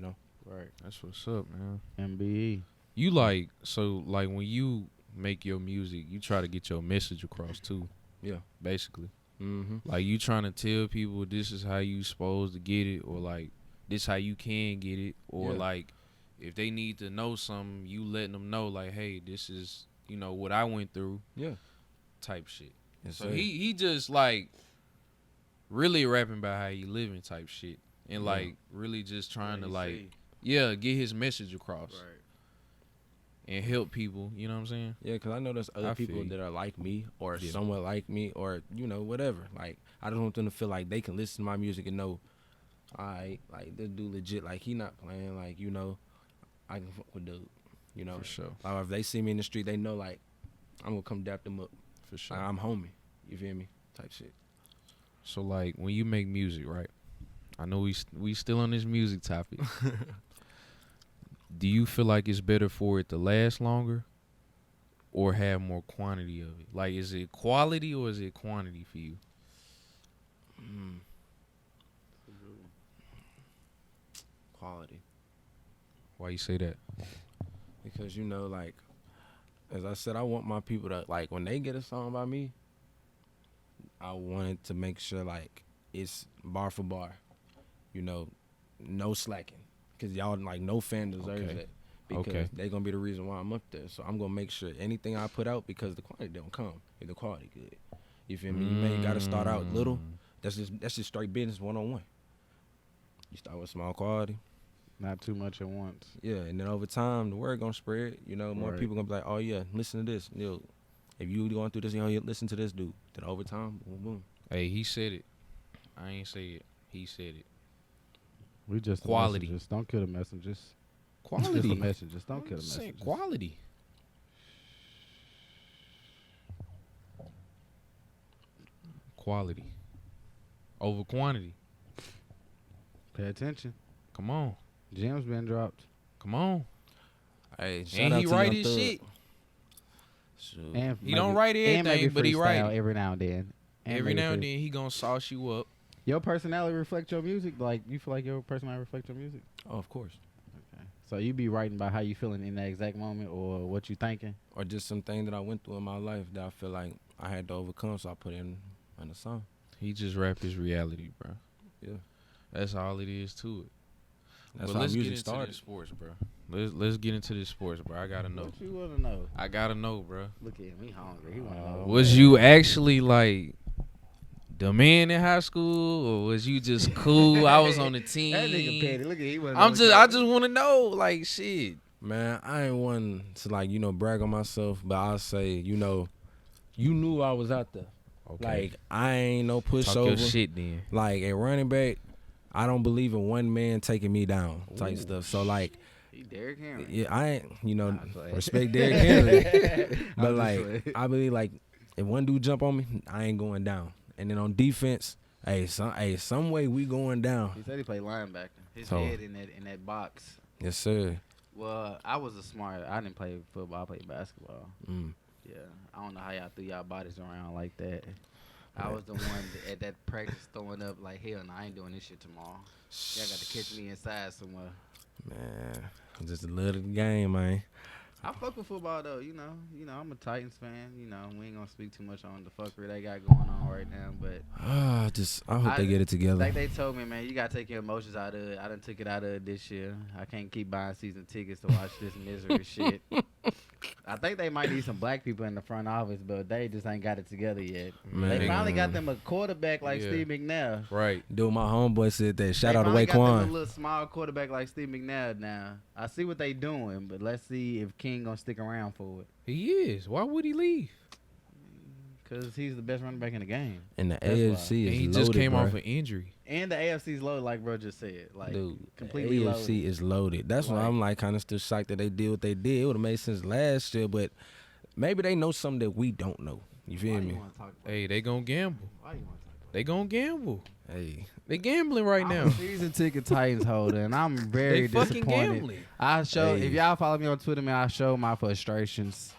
[SPEAKER 1] Right.
[SPEAKER 2] That's what's up, man.
[SPEAKER 1] MBE.
[SPEAKER 2] You like when you make your music, you try to get your message across too.
[SPEAKER 3] Yeah.
[SPEAKER 2] Basically.
[SPEAKER 3] Mm-hmm.
[SPEAKER 2] Like you trying to tell people this is how you supposed to get it, or like this how you can get it, or like if they need to know something, you letting them know like, hey, this is what I went through.
[SPEAKER 3] Yeah.
[SPEAKER 2] Type shit.
[SPEAKER 3] Yes,
[SPEAKER 2] so
[SPEAKER 3] sir.
[SPEAKER 2] he just like really rapping about how he living type shit, and like really just trying to like get his message across. Right. And help people, you know what I'm saying?
[SPEAKER 3] Yeah, because I know there's other people that are like me or somewhat like me or, whatever. Like, I just want them to feel like they can listen to my music and know, all right, like, this dude legit, like, he not playing, like, I can fuck with dude,
[SPEAKER 2] For sure.
[SPEAKER 3] Or if they see me in the street, they know, like, I'm going to come dap them up.
[SPEAKER 2] For sure.
[SPEAKER 3] Like, I'm homie, you feel me? Type shit.
[SPEAKER 2] So, like, when you make music, right? I know we still on this music topic. Do you feel like it's better for it to last longer or have more quantity of it? Like, is it quality or is it quantity for you?
[SPEAKER 3] Quality.
[SPEAKER 2] Why you say that?
[SPEAKER 3] Because, like, as I said, I want my people to, like, when they get a song by me, I wanted to make sure, like, it's bar for bar. No slacking. Because y'all, like, no fan deserves that. Because they going to be the reason why I'm up there. So I'm going to make sure anything I put out, because the quality don't come if the quality good. You feel me? You may got to start out little. That's just straight business one-on-one. You start with small quality.
[SPEAKER 1] Not too much at once.
[SPEAKER 3] Yeah, and then over time, the word going to spread. More people going to be like, oh, yeah, listen to this. If you going through this, you listen to this dude. Then over time, boom, boom.
[SPEAKER 2] Hey, he said it. I ain't say it. He said it.
[SPEAKER 1] We just
[SPEAKER 2] quality.
[SPEAKER 1] Just don't kill the messengers.
[SPEAKER 2] Quality.
[SPEAKER 1] Just the messages. Don't kill the messengers.
[SPEAKER 2] Quality. Quality over quantity.
[SPEAKER 1] Pay attention.
[SPEAKER 2] Come on.
[SPEAKER 1] Gems been dropped.
[SPEAKER 2] Come on.
[SPEAKER 3] Hey,
[SPEAKER 2] and he write his shit.
[SPEAKER 1] And
[SPEAKER 2] he don't write everything, but he write
[SPEAKER 1] every now and then.
[SPEAKER 2] Every now and then he gonna sauce you up.
[SPEAKER 1] Your personality reflect your music? Like, you feel like your personality reflect your music?
[SPEAKER 3] Oh, of course.
[SPEAKER 1] Okay. So you be writing about how you feeling in that exact moment or what you thinking?
[SPEAKER 3] Or just something that I went through in my life that I feel like I had to overcome, so I put it in a song.
[SPEAKER 2] He just rap his reality, bro.
[SPEAKER 3] Yeah.
[SPEAKER 2] That's all it is to it.
[SPEAKER 3] That's
[SPEAKER 2] but
[SPEAKER 3] how
[SPEAKER 2] let's
[SPEAKER 3] music
[SPEAKER 2] get into
[SPEAKER 3] started.
[SPEAKER 2] this sports, bro. Let's get into this sports, bro. I gotta know.
[SPEAKER 1] What you wanna know?
[SPEAKER 2] I gotta know, bro.
[SPEAKER 1] Look at him, he hungry. He wanna know.
[SPEAKER 2] Was you actually like the man in high school, or was you just cool? I was on the team.
[SPEAKER 1] That nigga petty. Look at him.
[SPEAKER 2] I just want to know, like, shit.
[SPEAKER 3] Man, I ain't one to, like, brag on myself, but I'll say, you knew I was out there. Okay. Like, I ain't no pushover.
[SPEAKER 2] Talk your shit then.
[SPEAKER 3] Like, at running back, I don't believe in one man taking me down type stuff. So, like,
[SPEAKER 1] he Derrick Henry.
[SPEAKER 3] Yeah, I ain't, respect Derrick Henry. But, like, I believe, like, if one dude jump on me, I ain't going down. And then on defense, Some way we going down.
[SPEAKER 1] He said he played linebacker. His head in that box.
[SPEAKER 3] Yes, sir.
[SPEAKER 1] Well, I didn't play football. I played basketball. Yeah, I don't know how y'all threw y'all bodies around like that. I was the one at that practice throwing up like, hell no, I ain't doing this shit tomorrow. Y'all got to catch me inside somewhere.
[SPEAKER 3] Man, just a little game, man.
[SPEAKER 1] I fuck with football though, you know, I'm a Titans fan. You know, we ain't gonna speak too much on the fuckery they got going on right now, but
[SPEAKER 3] I hope they get it together.
[SPEAKER 1] Like they told me, man, you gotta take your emotions out of it. I done took it out of it this year. I can't keep buying season tickets to watch this misery shit. I think they might need some black people in the front office, but they just ain't got it together yet. Man. They finally got them a quarterback like Steve McNair.
[SPEAKER 2] Right.
[SPEAKER 3] Dude, my homeboy said that. Shout out to
[SPEAKER 1] Got them
[SPEAKER 3] Waquan.
[SPEAKER 1] a little small quarterback like Steve McNair now. I see what they doing, but let's see if King gonna stick around for it.
[SPEAKER 2] He is. Why would he leave?
[SPEAKER 1] Because he's the best running back in the game.
[SPEAKER 3] And the AFC is loaded,
[SPEAKER 2] he just came off an injury.
[SPEAKER 1] And the AFC's loaded, like bro just said. Like,
[SPEAKER 3] dude,
[SPEAKER 1] completely
[SPEAKER 3] the AFC is loaded. That's why I'm like kind of still shocked that they did what they did. It would have made sense last year, but maybe they know something that we don't know. You feel me?
[SPEAKER 2] Hey, they gonna gamble.
[SPEAKER 1] Why you want to talk about
[SPEAKER 2] They gonna gamble.
[SPEAKER 3] Hey,
[SPEAKER 2] they gambling right
[SPEAKER 1] I'm
[SPEAKER 2] now.
[SPEAKER 1] a season ticket Titans holder, and I'm very
[SPEAKER 2] they fucking
[SPEAKER 1] disappointed.
[SPEAKER 2] gambling.
[SPEAKER 1] If y'all follow me on Twitter, man, I show my frustrations.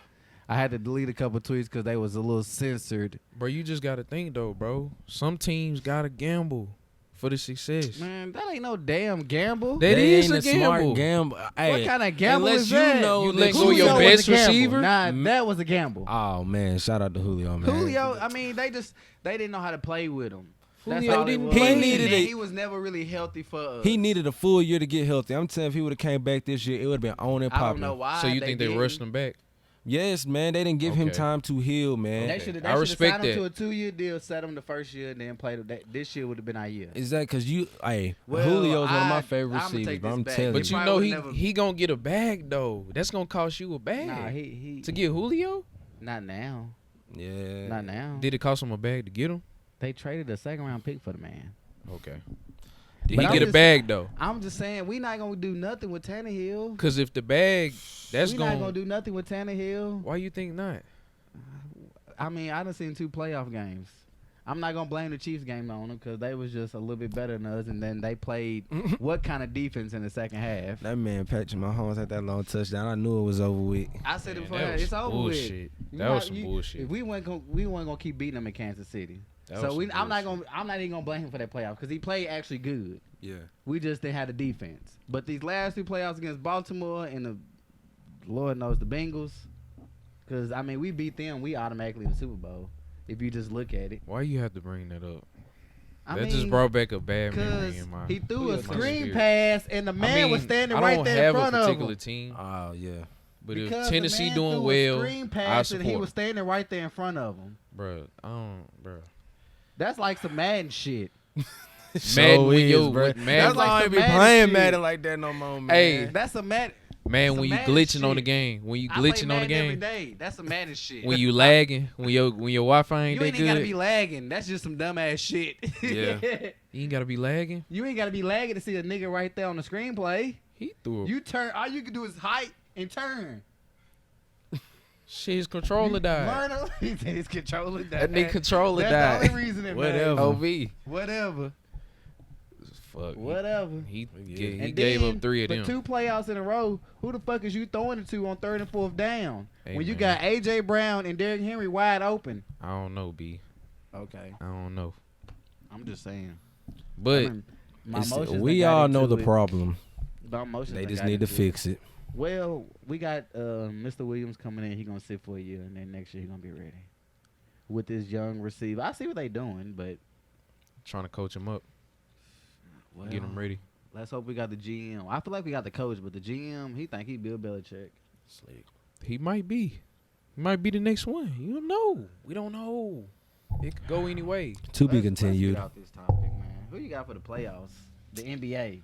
[SPEAKER 1] I had to delete a couple tweets because they was a little censored.
[SPEAKER 2] Bro, you just gotta think though, bro. Some teams gotta gamble for the success.
[SPEAKER 1] Man, that ain't no damn gamble.
[SPEAKER 2] That is
[SPEAKER 3] ain't
[SPEAKER 2] a gamble.
[SPEAKER 3] Smart gamble. Hey,
[SPEAKER 1] What kind of gamble
[SPEAKER 3] unless
[SPEAKER 1] is
[SPEAKER 3] you
[SPEAKER 1] that?
[SPEAKER 3] know
[SPEAKER 2] You
[SPEAKER 3] that
[SPEAKER 2] let go of your
[SPEAKER 1] Julio was
[SPEAKER 2] best
[SPEAKER 1] a gamble.
[SPEAKER 2] receiver?
[SPEAKER 1] Nah, that was a gamble.
[SPEAKER 3] Oh man, shout out to Julio, man.
[SPEAKER 1] Julio, I mean, they didn't know how to play with him. That's
[SPEAKER 2] Julio
[SPEAKER 1] all it
[SPEAKER 2] didn't
[SPEAKER 1] was.
[SPEAKER 2] play.
[SPEAKER 1] He was never really healthy for us.
[SPEAKER 3] He needed a full year to get healthy. I'm telling you, if he would have came back this year, it would have been on and
[SPEAKER 1] I
[SPEAKER 3] popping.
[SPEAKER 1] don't know why.
[SPEAKER 2] So you think they rushed him back?
[SPEAKER 3] Yes, man. They didn't give him time to heal, man.
[SPEAKER 1] They should
[SPEAKER 2] I
[SPEAKER 1] have
[SPEAKER 2] respect
[SPEAKER 1] signed him
[SPEAKER 2] that.
[SPEAKER 1] to a 2-year deal, set him the first year, and then played him. This year would have been our year.
[SPEAKER 3] Is that because you? Hey,
[SPEAKER 1] Well,
[SPEAKER 3] Julio's one of my
[SPEAKER 1] I'ma
[SPEAKER 3] favorite
[SPEAKER 1] take
[SPEAKER 3] receivers. But
[SPEAKER 1] this
[SPEAKER 3] I'm
[SPEAKER 1] back.
[SPEAKER 3] telling
[SPEAKER 2] But
[SPEAKER 3] you,
[SPEAKER 2] you
[SPEAKER 1] probably
[SPEAKER 2] know
[SPEAKER 1] would've
[SPEAKER 2] he gonna get a bag though. That's gonna cost you a bag.
[SPEAKER 1] Nah, he
[SPEAKER 2] to get Julio.
[SPEAKER 1] Not now.
[SPEAKER 3] yeah,
[SPEAKER 1] Not now.
[SPEAKER 2] Did it cost him a bag to get him?
[SPEAKER 1] They traded a second-round pick for the man.
[SPEAKER 2] Okay. Did
[SPEAKER 1] But
[SPEAKER 2] he
[SPEAKER 1] I'm
[SPEAKER 2] get a
[SPEAKER 1] just-
[SPEAKER 2] bag though?
[SPEAKER 1] I'm just saying, we not gonna do nothing with Tannehill.
[SPEAKER 2] Cause if the bag, that's
[SPEAKER 1] we
[SPEAKER 2] gonna.
[SPEAKER 1] not gonna do nothing with Tannehill.
[SPEAKER 2] Why you think not?
[SPEAKER 1] I mean, I done seen 2 playoff games. I'm not gonna blame the Chiefs game on them because they was just a little bit better than us, and then they played what kind of defense in the second half?
[SPEAKER 3] that man Patrick Mahomes had that long touchdown. I knew it was over with.
[SPEAKER 1] I said it
[SPEAKER 2] Man,
[SPEAKER 1] before.
[SPEAKER 2] that was
[SPEAKER 1] It's over
[SPEAKER 2] bullshit.
[SPEAKER 1] with.
[SPEAKER 2] That was some bullshit.
[SPEAKER 1] If we weren't gonna keep beating them in Kansas City.
[SPEAKER 2] That
[SPEAKER 1] So
[SPEAKER 2] was some
[SPEAKER 1] I'm not
[SPEAKER 2] bullshit.
[SPEAKER 1] even gonna blame him for that playoff because he played actually good.
[SPEAKER 3] Yeah.
[SPEAKER 1] We just didn't have the defense. But these last 2 playoffs against Baltimore and the Lord knows the Bengals, because I mean we beat them, we automatically in the Super Bowl. If you just look at it,
[SPEAKER 2] Why you have to bring that up?
[SPEAKER 1] I
[SPEAKER 2] That
[SPEAKER 1] mean,
[SPEAKER 2] just brought back a bad memory
[SPEAKER 1] because
[SPEAKER 2] in my.
[SPEAKER 1] he threw a
[SPEAKER 2] my
[SPEAKER 1] screen
[SPEAKER 2] spirit.
[SPEAKER 1] pass and the man was standing
[SPEAKER 2] I
[SPEAKER 1] right
[SPEAKER 2] don't
[SPEAKER 1] there
[SPEAKER 2] have
[SPEAKER 1] in front
[SPEAKER 2] a
[SPEAKER 1] of
[SPEAKER 2] particular
[SPEAKER 1] him.
[SPEAKER 2] team,
[SPEAKER 3] Oh yeah.
[SPEAKER 2] but
[SPEAKER 1] Because
[SPEAKER 2] if Tennessee
[SPEAKER 1] the man
[SPEAKER 2] doing
[SPEAKER 1] threw
[SPEAKER 2] well,
[SPEAKER 1] a screen
[SPEAKER 2] I
[SPEAKER 1] pass and he
[SPEAKER 2] support.
[SPEAKER 1] was standing right there in front of him.
[SPEAKER 2] Bro, I don't, bro.
[SPEAKER 1] That's like some Madden shit.
[SPEAKER 2] Madden when
[SPEAKER 3] is,
[SPEAKER 2] you,
[SPEAKER 3] bro.
[SPEAKER 2] with
[SPEAKER 3] That's
[SPEAKER 2] Madden,
[SPEAKER 3] why I
[SPEAKER 1] like
[SPEAKER 3] ain't
[SPEAKER 1] the
[SPEAKER 3] be
[SPEAKER 1] Madden
[SPEAKER 3] playing
[SPEAKER 1] shit.
[SPEAKER 3] Madden like that no more, man.
[SPEAKER 2] Hey,
[SPEAKER 1] That's a Madden.
[SPEAKER 2] man,
[SPEAKER 1] some
[SPEAKER 2] when you
[SPEAKER 1] Madden
[SPEAKER 2] glitching on the
[SPEAKER 1] shit.
[SPEAKER 2] game, when you
[SPEAKER 1] I play
[SPEAKER 2] glitching on the
[SPEAKER 1] Madden every
[SPEAKER 2] game,
[SPEAKER 1] day. That's some Madden shit.
[SPEAKER 2] when you lagging, when your Wi-Fi ain't
[SPEAKER 1] You
[SPEAKER 2] that
[SPEAKER 1] ain't gotta
[SPEAKER 2] good,
[SPEAKER 1] be lagging. That's just some dumbass shit.
[SPEAKER 3] Yeah.
[SPEAKER 2] you ain't gotta be lagging.
[SPEAKER 1] You ain't gotta be lagging to see a nigga right there on the screenplay.
[SPEAKER 2] He threw a
[SPEAKER 1] You turn. All you can do is height and turn.
[SPEAKER 2] shit. His controller died.
[SPEAKER 1] Learn he said his controller died.
[SPEAKER 2] That nigga controller
[SPEAKER 1] That's
[SPEAKER 2] died.
[SPEAKER 1] the only reason it
[SPEAKER 3] Whatever.
[SPEAKER 1] matters.
[SPEAKER 2] OV.
[SPEAKER 1] Whatever.
[SPEAKER 2] Fuck.
[SPEAKER 1] Whatever.
[SPEAKER 2] He
[SPEAKER 1] And
[SPEAKER 2] gave
[SPEAKER 1] then,
[SPEAKER 2] up 3 of
[SPEAKER 1] for
[SPEAKER 2] them.
[SPEAKER 1] 2 playoffs in a row, who the fuck is you throwing it to on 3rd and 4th down?
[SPEAKER 2] Hey,
[SPEAKER 1] when you
[SPEAKER 2] man.
[SPEAKER 1] got A.J. Brown and Derrick Henry wide open.
[SPEAKER 2] I don't know, B.
[SPEAKER 1] Okay.
[SPEAKER 2] I don't know.
[SPEAKER 1] I'm just saying.
[SPEAKER 2] But
[SPEAKER 1] I mean, my
[SPEAKER 3] It's-
[SPEAKER 1] emotions
[SPEAKER 3] we
[SPEAKER 1] done got
[SPEAKER 3] all know
[SPEAKER 1] into
[SPEAKER 3] the
[SPEAKER 1] it.
[SPEAKER 3] problem.
[SPEAKER 1] My emotions
[SPEAKER 3] They
[SPEAKER 1] done
[SPEAKER 3] just
[SPEAKER 1] got
[SPEAKER 3] need to
[SPEAKER 1] into it.
[SPEAKER 3] fix it.
[SPEAKER 1] Well, we got Mr. Williams coming in. He gonna sit for a year, and then next year he gonna be ready with this young receiver. I see what they doing, but
[SPEAKER 2] trying to coach him up,
[SPEAKER 1] well,
[SPEAKER 2] get him ready.
[SPEAKER 1] Let's hope we got the GM. I feel like we got the coach, but the GM, he think he Bill Belichick.
[SPEAKER 3] Slick.
[SPEAKER 2] He might be. He might be the next one. You don't know. We don't know. It could go anyway.
[SPEAKER 3] To be
[SPEAKER 1] Let's
[SPEAKER 3] continued.
[SPEAKER 1] get off this topic, man. Who you got for the playoffs? The NBA.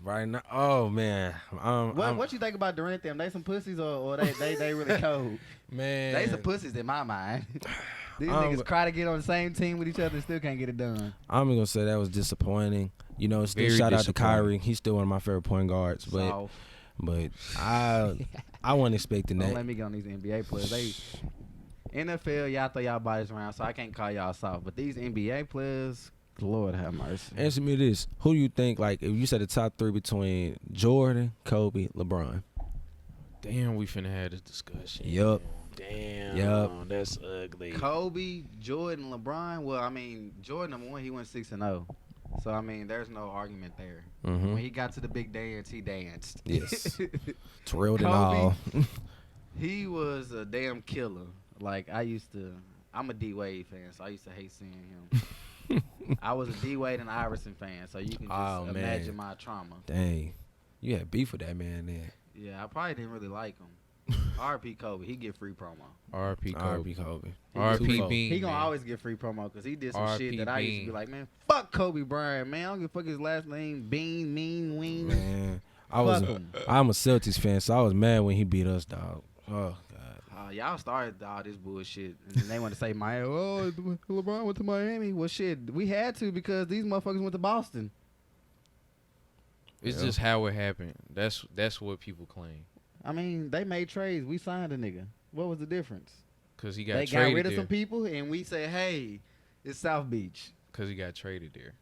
[SPEAKER 3] Right now, oh man,
[SPEAKER 1] What you think about Durant? Them? They some pussies or they really cold?
[SPEAKER 3] man.
[SPEAKER 1] They some pussies in my mind. These
[SPEAKER 3] I'm-
[SPEAKER 1] niggas cry to get on the same team with each other and still can't get it done.
[SPEAKER 3] I'm gonna say that was disappointing. You know, still
[SPEAKER 2] Very
[SPEAKER 3] shout out to
[SPEAKER 2] disappointing.
[SPEAKER 3] Kyrie. He's still one of my favorite point guards,
[SPEAKER 1] Soft.
[SPEAKER 3] but I wasn't expecting
[SPEAKER 1] Don't
[SPEAKER 3] that.
[SPEAKER 1] let me get on these NBA players. They NFL, y'all throw y'all bodies around, so I can't call y'all soft. But these NBA players, Lord have mercy.
[SPEAKER 3] Answer me this: who do you think? Like, if you said the top 3 between Jordan, Kobe, LeBron?
[SPEAKER 2] Damn, we finna have this discussion.
[SPEAKER 3] Yup.
[SPEAKER 2] Damn.
[SPEAKER 3] Yup.
[SPEAKER 2] That's ugly.
[SPEAKER 1] Kobe, Jordan, LeBron. Well, I mean, Jordan number 1, he went 6-0. So I mean, there's no argument there.
[SPEAKER 3] Mm-hmm.
[SPEAKER 1] When he got to the big dance, he danced.
[SPEAKER 3] Yes. Thrilled and all.
[SPEAKER 1] He was a damn killer. Like I'm a D Wade fan, so I used to hate seeing him. I was a D Wade and Iverson fan, so you can just imagine my trauma.
[SPEAKER 3] Dang, you had beef with that man then.
[SPEAKER 1] Yeah, I probably didn't really like him. R.P. Kobe, he get free promo.
[SPEAKER 2] R.P. Kobe.
[SPEAKER 3] R.P.
[SPEAKER 2] Bean.
[SPEAKER 1] He gonna always get free promo because he did some shit that I used to be like, man, fuck Kobe Bryant, man. I don't give a fuck his last name, Bean, Mean, Wing.
[SPEAKER 3] Man, I'm a Celtics fan, so I was mad when he beat us, dog. Oh God.
[SPEAKER 1] Y'all started all this bullshit, and then they want to say, LeBron went to Miami. Well, shit, we had to because these motherfuckers went to Boston.
[SPEAKER 2] It's just how it happened. That's what people claim.
[SPEAKER 1] I mean, they made trades. We signed a nigga. What was the difference?
[SPEAKER 2] Because he got
[SPEAKER 1] they
[SPEAKER 2] traded
[SPEAKER 1] got rid of
[SPEAKER 2] there.
[SPEAKER 1] some people, and we said, hey, it's South Beach.
[SPEAKER 2] Because he got traded there.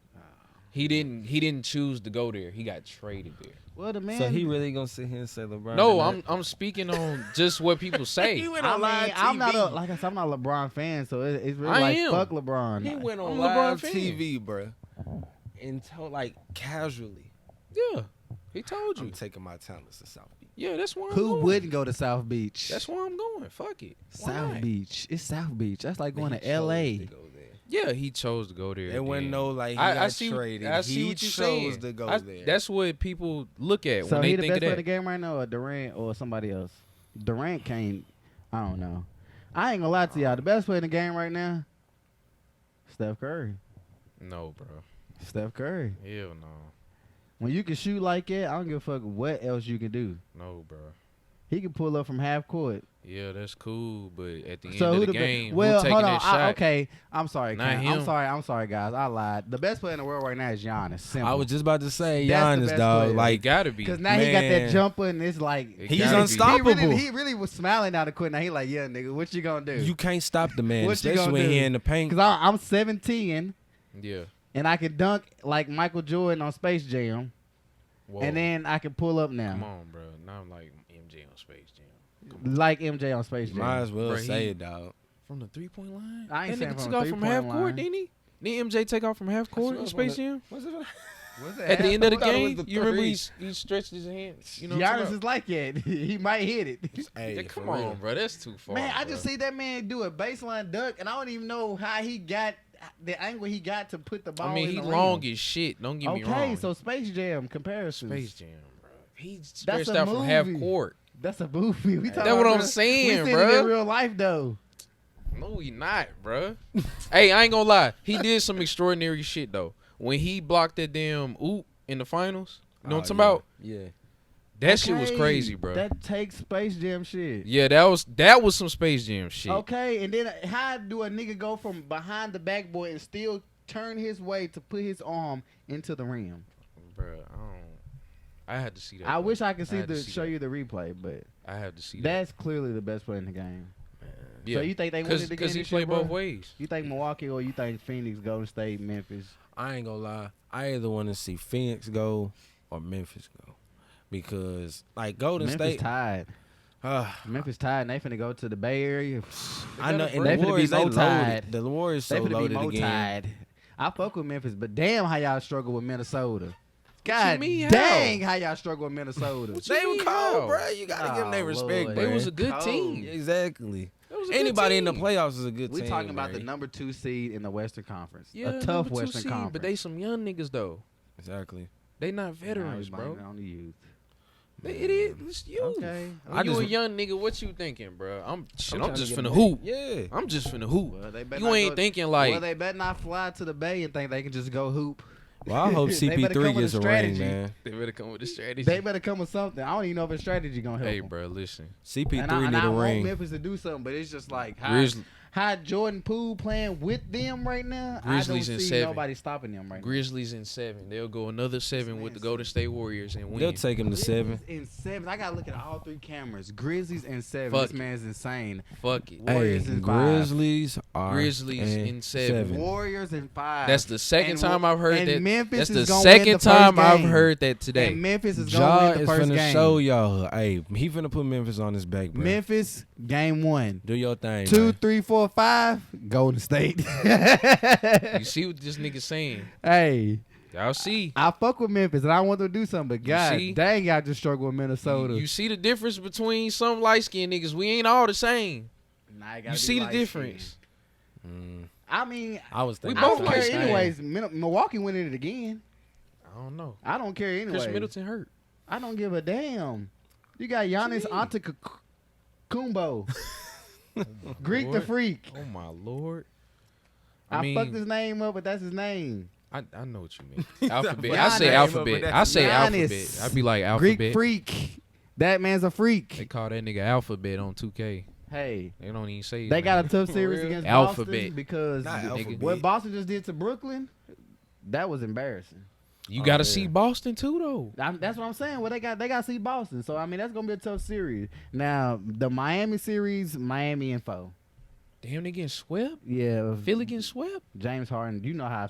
[SPEAKER 2] He didn't choose to go there. He got traded there.
[SPEAKER 1] Well, the man.
[SPEAKER 3] So he really gonna sit here and say LeBron?
[SPEAKER 2] No, I'm speaking on just what people say.
[SPEAKER 3] He went on live TV.
[SPEAKER 1] I'm not I'm not a LeBron fan, so it's really fuck LeBron.
[SPEAKER 3] He went on
[SPEAKER 2] I'm
[SPEAKER 3] live
[SPEAKER 2] LeBron
[SPEAKER 3] TV, bro, and told casually.
[SPEAKER 2] Yeah, he told you.
[SPEAKER 3] I'm taking my talents to South Beach.
[SPEAKER 2] Yeah, that's why I'm
[SPEAKER 1] Who
[SPEAKER 2] going.
[SPEAKER 1] wouldn't go to South Beach?
[SPEAKER 2] That's why I'm going. Fuck it. Why
[SPEAKER 1] South
[SPEAKER 2] not?
[SPEAKER 1] Beach. It's South Beach. That's like going
[SPEAKER 3] He
[SPEAKER 1] to L.A.
[SPEAKER 3] chose to go there.
[SPEAKER 2] Yeah, he chose to go there.
[SPEAKER 3] It wasn't no he
[SPEAKER 2] I
[SPEAKER 3] got
[SPEAKER 2] see,
[SPEAKER 3] traded.
[SPEAKER 2] I see
[SPEAKER 3] He
[SPEAKER 2] what you're
[SPEAKER 3] chose
[SPEAKER 2] saying.
[SPEAKER 3] to go there.
[SPEAKER 2] That's what people look at
[SPEAKER 1] So
[SPEAKER 2] when
[SPEAKER 1] he
[SPEAKER 2] they
[SPEAKER 1] the
[SPEAKER 2] think
[SPEAKER 1] best
[SPEAKER 2] of
[SPEAKER 1] player in
[SPEAKER 2] that.
[SPEAKER 1] the game right now, or Durant, or somebody else? Durant can't. I don't know. I ain't gonna lie to y'all. The best player in the game right now, Steph Curry.
[SPEAKER 2] No, bro.
[SPEAKER 1] Steph Curry.
[SPEAKER 2] Hell no.
[SPEAKER 1] When you can shoot like that, I don't give a fuck what else you can do.
[SPEAKER 2] No, bro.
[SPEAKER 1] He can pull up from half court.
[SPEAKER 2] Yeah, that's cool, but at the end
[SPEAKER 1] So
[SPEAKER 2] of
[SPEAKER 1] who
[SPEAKER 2] the
[SPEAKER 1] the
[SPEAKER 2] game,
[SPEAKER 1] well,
[SPEAKER 2] who taking
[SPEAKER 1] hold on.
[SPEAKER 2] that shot?
[SPEAKER 1] Okay, I'm sorry.
[SPEAKER 2] Not
[SPEAKER 1] Cam.
[SPEAKER 2] him.
[SPEAKER 1] I'm sorry, guys. I lied. The best player in the world right now is Giannis. Simple.
[SPEAKER 3] I was just about to say
[SPEAKER 1] That's the
[SPEAKER 3] Giannis,
[SPEAKER 1] best
[SPEAKER 3] dog.
[SPEAKER 1] player.
[SPEAKER 2] It
[SPEAKER 3] Like,
[SPEAKER 2] gotta be.
[SPEAKER 1] Because now he got that
[SPEAKER 3] Man.
[SPEAKER 1] jumper, and it's like
[SPEAKER 2] It
[SPEAKER 3] he's
[SPEAKER 2] gotta be.
[SPEAKER 3] unstoppable.
[SPEAKER 1] He really was smiling out the court. Now he like, yeah, nigga, what you gonna do?
[SPEAKER 3] you can't stop the man,
[SPEAKER 1] What you
[SPEAKER 3] especially
[SPEAKER 1] gonna
[SPEAKER 3] when
[SPEAKER 1] do?
[SPEAKER 3] he in the paint.
[SPEAKER 1] Because I'm 17,
[SPEAKER 2] Yeah.
[SPEAKER 1] and I can dunk like Michael Jordan on Space Jam,
[SPEAKER 2] Whoa.
[SPEAKER 1] and then I can pull up
[SPEAKER 2] Come
[SPEAKER 1] now
[SPEAKER 2] on, bro. Now I'm like MJ on Space Jam.
[SPEAKER 1] like MJ on Space Jam.
[SPEAKER 3] Might as well
[SPEAKER 2] Bro,
[SPEAKER 3] say
[SPEAKER 2] he-
[SPEAKER 3] it, dog.
[SPEAKER 2] From the 3-point line?
[SPEAKER 1] I ain't
[SPEAKER 2] that
[SPEAKER 1] saying
[SPEAKER 2] nigga
[SPEAKER 1] from
[SPEAKER 2] took
[SPEAKER 1] the
[SPEAKER 2] off from
[SPEAKER 1] 3-point
[SPEAKER 2] half
[SPEAKER 1] line.
[SPEAKER 2] court, didn't he? Didn't MJ take off from half court in Space Jam?
[SPEAKER 3] What's it?
[SPEAKER 2] At the end of the
[SPEAKER 3] I thought it
[SPEAKER 2] game,
[SPEAKER 3] was the
[SPEAKER 2] you remember
[SPEAKER 3] three.
[SPEAKER 2] he stretched his hand. You know what I'm
[SPEAKER 1] Giannis
[SPEAKER 2] talking
[SPEAKER 1] is like that. He might hit it.
[SPEAKER 3] Hey,
[SPEAKER 2] Yeah,
[SPEAKER 3] for
[SPEAKER 2] come
[SPEAKER 3] real.
[SPEAKER 2] on, bro. That's too far.
[SPEAKER 1] Man, I
[SPEAKER 2] bro.
[SPEAKER 1] just see that man do a baseline dunk, and I don't even know how he got the angle he got to put the ball.
[SPEAKER 2] I mean,
[SPEAKER 1] in
[SPEAKER 2] he
[SPEAKER 1] the
[SPEAKER 2] long
[SPEAKER 1] rim.
[SPEAKER 2] as shit. Don't get me wrong.
[SPEAKER 1] Okay, so Space Jam comparisons.
[SPEAKER 2] Space Jam, bro. He
[SPEAKER 1] That's
[SPEAKER 2] stretched
[SPEAKER 1] a
[SPEAKER 2] out from half
[SPEAKER 1] movie.
[SPEAKER 2] court.
[SPEAKER 1] That's a movie. We
[SPEAKER 2] That's what I'm saying,
[SPEAKER 1] we seen
[SPEAKER 2] bro.
[SPEAKER 1] it in real life though.
[SPEAKER 2] No, he not, bro. Hey, I ain't gonna lie. He did some extraordinary shit though. When he blocked that damn oop in the finals, you know what I'm talking about?
[SPEAKER 3] Yeah.
[SPEAKER 2] That shit was
[SPEAKER 1] Okay,
[SPEAKER 2] crazy, bro.
[SPEAKER 1] That takes Space Jam shit.
[SPEAKER 2] Yeah, that was some Space Jam shit.
[SPEAKER 1] Okay, and then how do a nigga go from behind the backboard and still turn his way to put his arm into the rim?
[SPEAKER 2] Bro, I had to see that.
[SPEAKER 1] I
[SPEAKER 2] bro.
[SPEAKER 1] wish I could
[SPEAKER 2] had to
[SPEAKER 1] show
[SPEAKER 2] that.
[SPEAKER 1] you the replay, but
[SPEAKER 2] I have to see that.
[SPEAKER 1] that's clearly the best player in the game.
[SPEAKER 2] Yeah.
[SPEAKER 1] So you think they win it again?
[SPEAKER 2] Because he
[SPEAKER 1] this year,
[SPEAKER 2] played
[SPEAKER 1] bro?
[SPEAKER 2] both ways.
[SPEAKER 1] You think Milwaukee or you think Phoenix, Golden State, Memphis?
[SPEAKER 3] I ain't gonna lie. I either want to see Phoenix go or Memphis go, because Golden
[SPEAKER 1] Memphis
[SPEAKER 3] State.
[SPEAKER 1] tied. Memphis tied. And they finna go to the Bay Area.
[SPEAKER 3] I know, and
[SPEAKER 1] They
[SPEAKER 3] the
[SPEAKER 1] finna be
[SPEAKER 3] Warriors, they
[SPEAKER 1] tied.
[SPEAKER 3] loaded. The Warriors so
[SPEAKER 1] They finna
[SPEAKER 3] loaded
[SPEAKER 1] be
[SPEAKER 3] again.
[SPEAKER 1] tied. I fuck with Memphis, but damn how y'all struggle with Minnesota. God
[SPEAKER 2] mean,
[SPEAKER 1] dang how y'all struggle with Minnesota.
[SPEAKER 2] What you
[SPEAKER 3] They were
[SPEAKER 2] mean,
[SPEAKER 3] cold,
[SPEAKER 2] how?
[SPEAKER 3] bro. You gotta give them their
[SPEAKER 1] Oh,
[SPEAKER 3] respect,
[SPEAKER 1] Lord.
[SPEAKER 3] bro.
[SPEAKER 2] They was a good
[SPEAKER 1] Cold.
[SPEAKER 2] team.
[SPEAKER 3] Exactly.
[SPEAKER 2] That was a good
[SPEAKER 3] Anybody in the
[SPEAKER 2] team.
[SPEAKER 3] playoffs is a good
[SPEAKER 1] We
[SPEAKER 3] team.
[SPEAKER 1] talking about the
[SPEAKER 3] Bray.
[SPEAKER 1] number 2 seed in the Western Conference.
[SPEAKER 2] Yeah,
[SPEAKER 1] a tough
[SPEAKER 2] number 2
[SPEAKER 1] Western
[SPEAKER 2] seed,
[SPEAKER 1] Conference.
[SPEAKER 2] but they some young niggas though.
[SPEAKER 3] Exactly.
[SPEAKER 2] They not veterans,
[SPEAKER 1] Nah,
[SPEAKER 2] bro.
[SPEAKER 1] we on the youth.
[SPEAKER 2] It is. It's you.
[SPEAKER 1] Okay.
[SPEAKER 3] I
[SPEAKER 2] You
[SPEAKER 3] just-
[SPEAKER 2] a young nigga. What you thinking, bro? I'm
[SPEAKER 3] trying to
[SPEAKER 2] just
[SPEAKER 3] get
[SPEAKER 2] finna
[SPEAKER 3] them
[SPEAKER 2] hoop.
[SPEAKER 3] Yeah.
[SPEAKER 2] I'm just finna hoop.
[SPEAKER 1] Well, they better
[SPEAKER 2] You
[SPEAKER 1] not
[SPEAKER 2] ain't
[SPEAKER 1] go-
[SPEAKER 2] thinking like.
[SPEAKER 1] Well, they better not fly to the Bay and think they can just go hoop.
[SPEAKER 3] Well, I hope
[SPEAKER 1] They better come
[SPEAKER 3] CP3
[SPEAKER 1] with
[SPEAKER 3] gets
[SPEAKER 1] a
[SPEAKER 3] a ring,
[SPEAKER 1] strategy.
[SPEAKER 3] man.
[SPEAKER 2] They better come with a strategy.
[SPEAKER 1] They better come with something. I don't even know if a strategy gonna help
[SPEAKER 2] Hey,
[SPEAKER 1] them.
[SPEAKER 2] bro, listen.
[SPEAKER 3] CP3
[SPEAKER 1] And I
[SPEAKER 3] need a
[SPEAKER 1] want
[SPEAKER 3] ring.
[SPEAKER 1] Memphis to do something, but it's just like how,
[SPEAKER 2] Grizzly-
[SPEAKER 1] how Jordan Poole playing with them right now,
[SPEAKER 2] Grizzlies
[SPEAKER 1] I don't
[SPEAKER 2] in
[SPEAKER 1] see
[SPEAKER 2] 7.
[SPEAKER 1] nobody stopping them right
[SPEAKER 2] Grizzlies in 7. They'll go another 7 with the Golden State Warriors and win.
[SPEAKER 3] They'll take him to 7.
[SPEAKER 1] Grizzlies in 7. I gotta look at all 3 cameras. Grizzlies in 7.
[SPEAKER 2] Fuck
[SPEAKER 1] this man's insane.
[SPEAKER 2] Fuck it.
[SPEAKER 1] Warriors in 5.
[SPEAKER 3] Grizzlies are
[SPEAKER 2] Grizzlies in 7.
[SPEAKER 1] Warriors in 5.
[SPEAKER 2] That's the second time I've heard that.
[SPEAKER 1] Memphis
[SPEAKER 2] That's the
[SPEAKER 1] is gonna win
[SPEAKER 2] second
[SPEAKER 1] the
[SPEAKER 2] time
[SPEAKER 1] first
[SPEAKER 2] I've
[SPEAKER 1] game.
[SPEAKER 2] heard that today.
[SPEAKER 1] And Memphis is gonna win the first
[SPEAKER 3] finna
[SPEAKER 1] game.
[SPEAKER 3] show y'all. Hey, he finna put Memphis on his back, bro.
[SPEAKER 1] Memphis, game 1.
[SPEAKER 3] Do your thing,
[SPEAKER 1] 2,
[SPEAKER 3] man.
[SPEAKER 1] 3, 4, 5, Golden State.
[SPEAKER 2] You see what this nigga saying?
[SPEAKER 1] Hey,
[SPEAKER 2] Y'all see.
[SPEAKER 1] I fuck with Memphis and I want them to do something, but God
[SPEAKER 2] see?
[SPEAKER 1] dang, y'all just struggle with Minnesota.
[SPEAKER 2] You see the difference between some light-skinned niggas? We ain't all the same.
[SPEAKER 1] Nah,
[SPEAKER 2] You see the difference.
[SPEAKER 1] I mean,
[SPEAKER 3] I was
[SPEAKER 2] We
[SPEAKER 3] thinking.
[SPEAKER 1] I
[SPEAKER 2] both
[SPEAKER 1] don't
[SPEAKER 2] light
[SPEAKER 1] care
[SPEAKER 2] skinned.
[SPEAKER 1] anyways. Milwaukee winning it again.
[SPEAKER 2] I don't know.
[SPEAKER 1] I don't care anyways.
[SPEAKER 2] Chris Middleton hurt.
[SPEAKER 1] I don't give a damn. You got Giannis Antetokounmpo, Greek the
[SPEAKER 2] Lord.
[SPEAKER 1] Freak.
[SPEAKER 2] Oh, my Lord.
[SPEAKER 1] I fucked his name up, but that's his name.
[SPEAKER 2] I know what you mean. Alphabet. I
[SPEAKER 1] Giannis.
[SPEAKER 2] say alphabet. I say
[SPEAKER 1] Giannis.
[SPEAKER 2] alphabet. I be like alphabet.
[SPEAKER 1] Greek Freak. That man's a
[SPEAKER 2] They
[SPEAKER 1] freak.
[SPEAKER 2] call that nigga alphabet on 2K.
[SPEAKER 1] Hey,
[SPEAKER 2] They don't even say it.
[SPEAKER 1] they got a
[SPEAKER 2] man.
[SPEAKER 1] tough series against
[SPEAKER 2] Alphabet.
[SPEAKER 1] Boston because
[SPEAKER 3] Not alphabet.
[SPEAKER 1] what Boston just did to Brooklyn, that was embarrassing.
[SPEAKER 2] You got to
[SPEAKER 3] yeah.
[SPEAKER 2] see Boston too, though.
[SPEAKER 1] That's what I'm saying. Well, they got to see Boston. So I mean, that's gonna be a tough series. Now the Miami series, Miami and 4.
[SPEAKER 2] Damn, they getting swept.
[SPEAKER 1] Yeah,
[SPEAKER 2] Philly getting swept.
[SPEAKER 1] James Harden. You know how?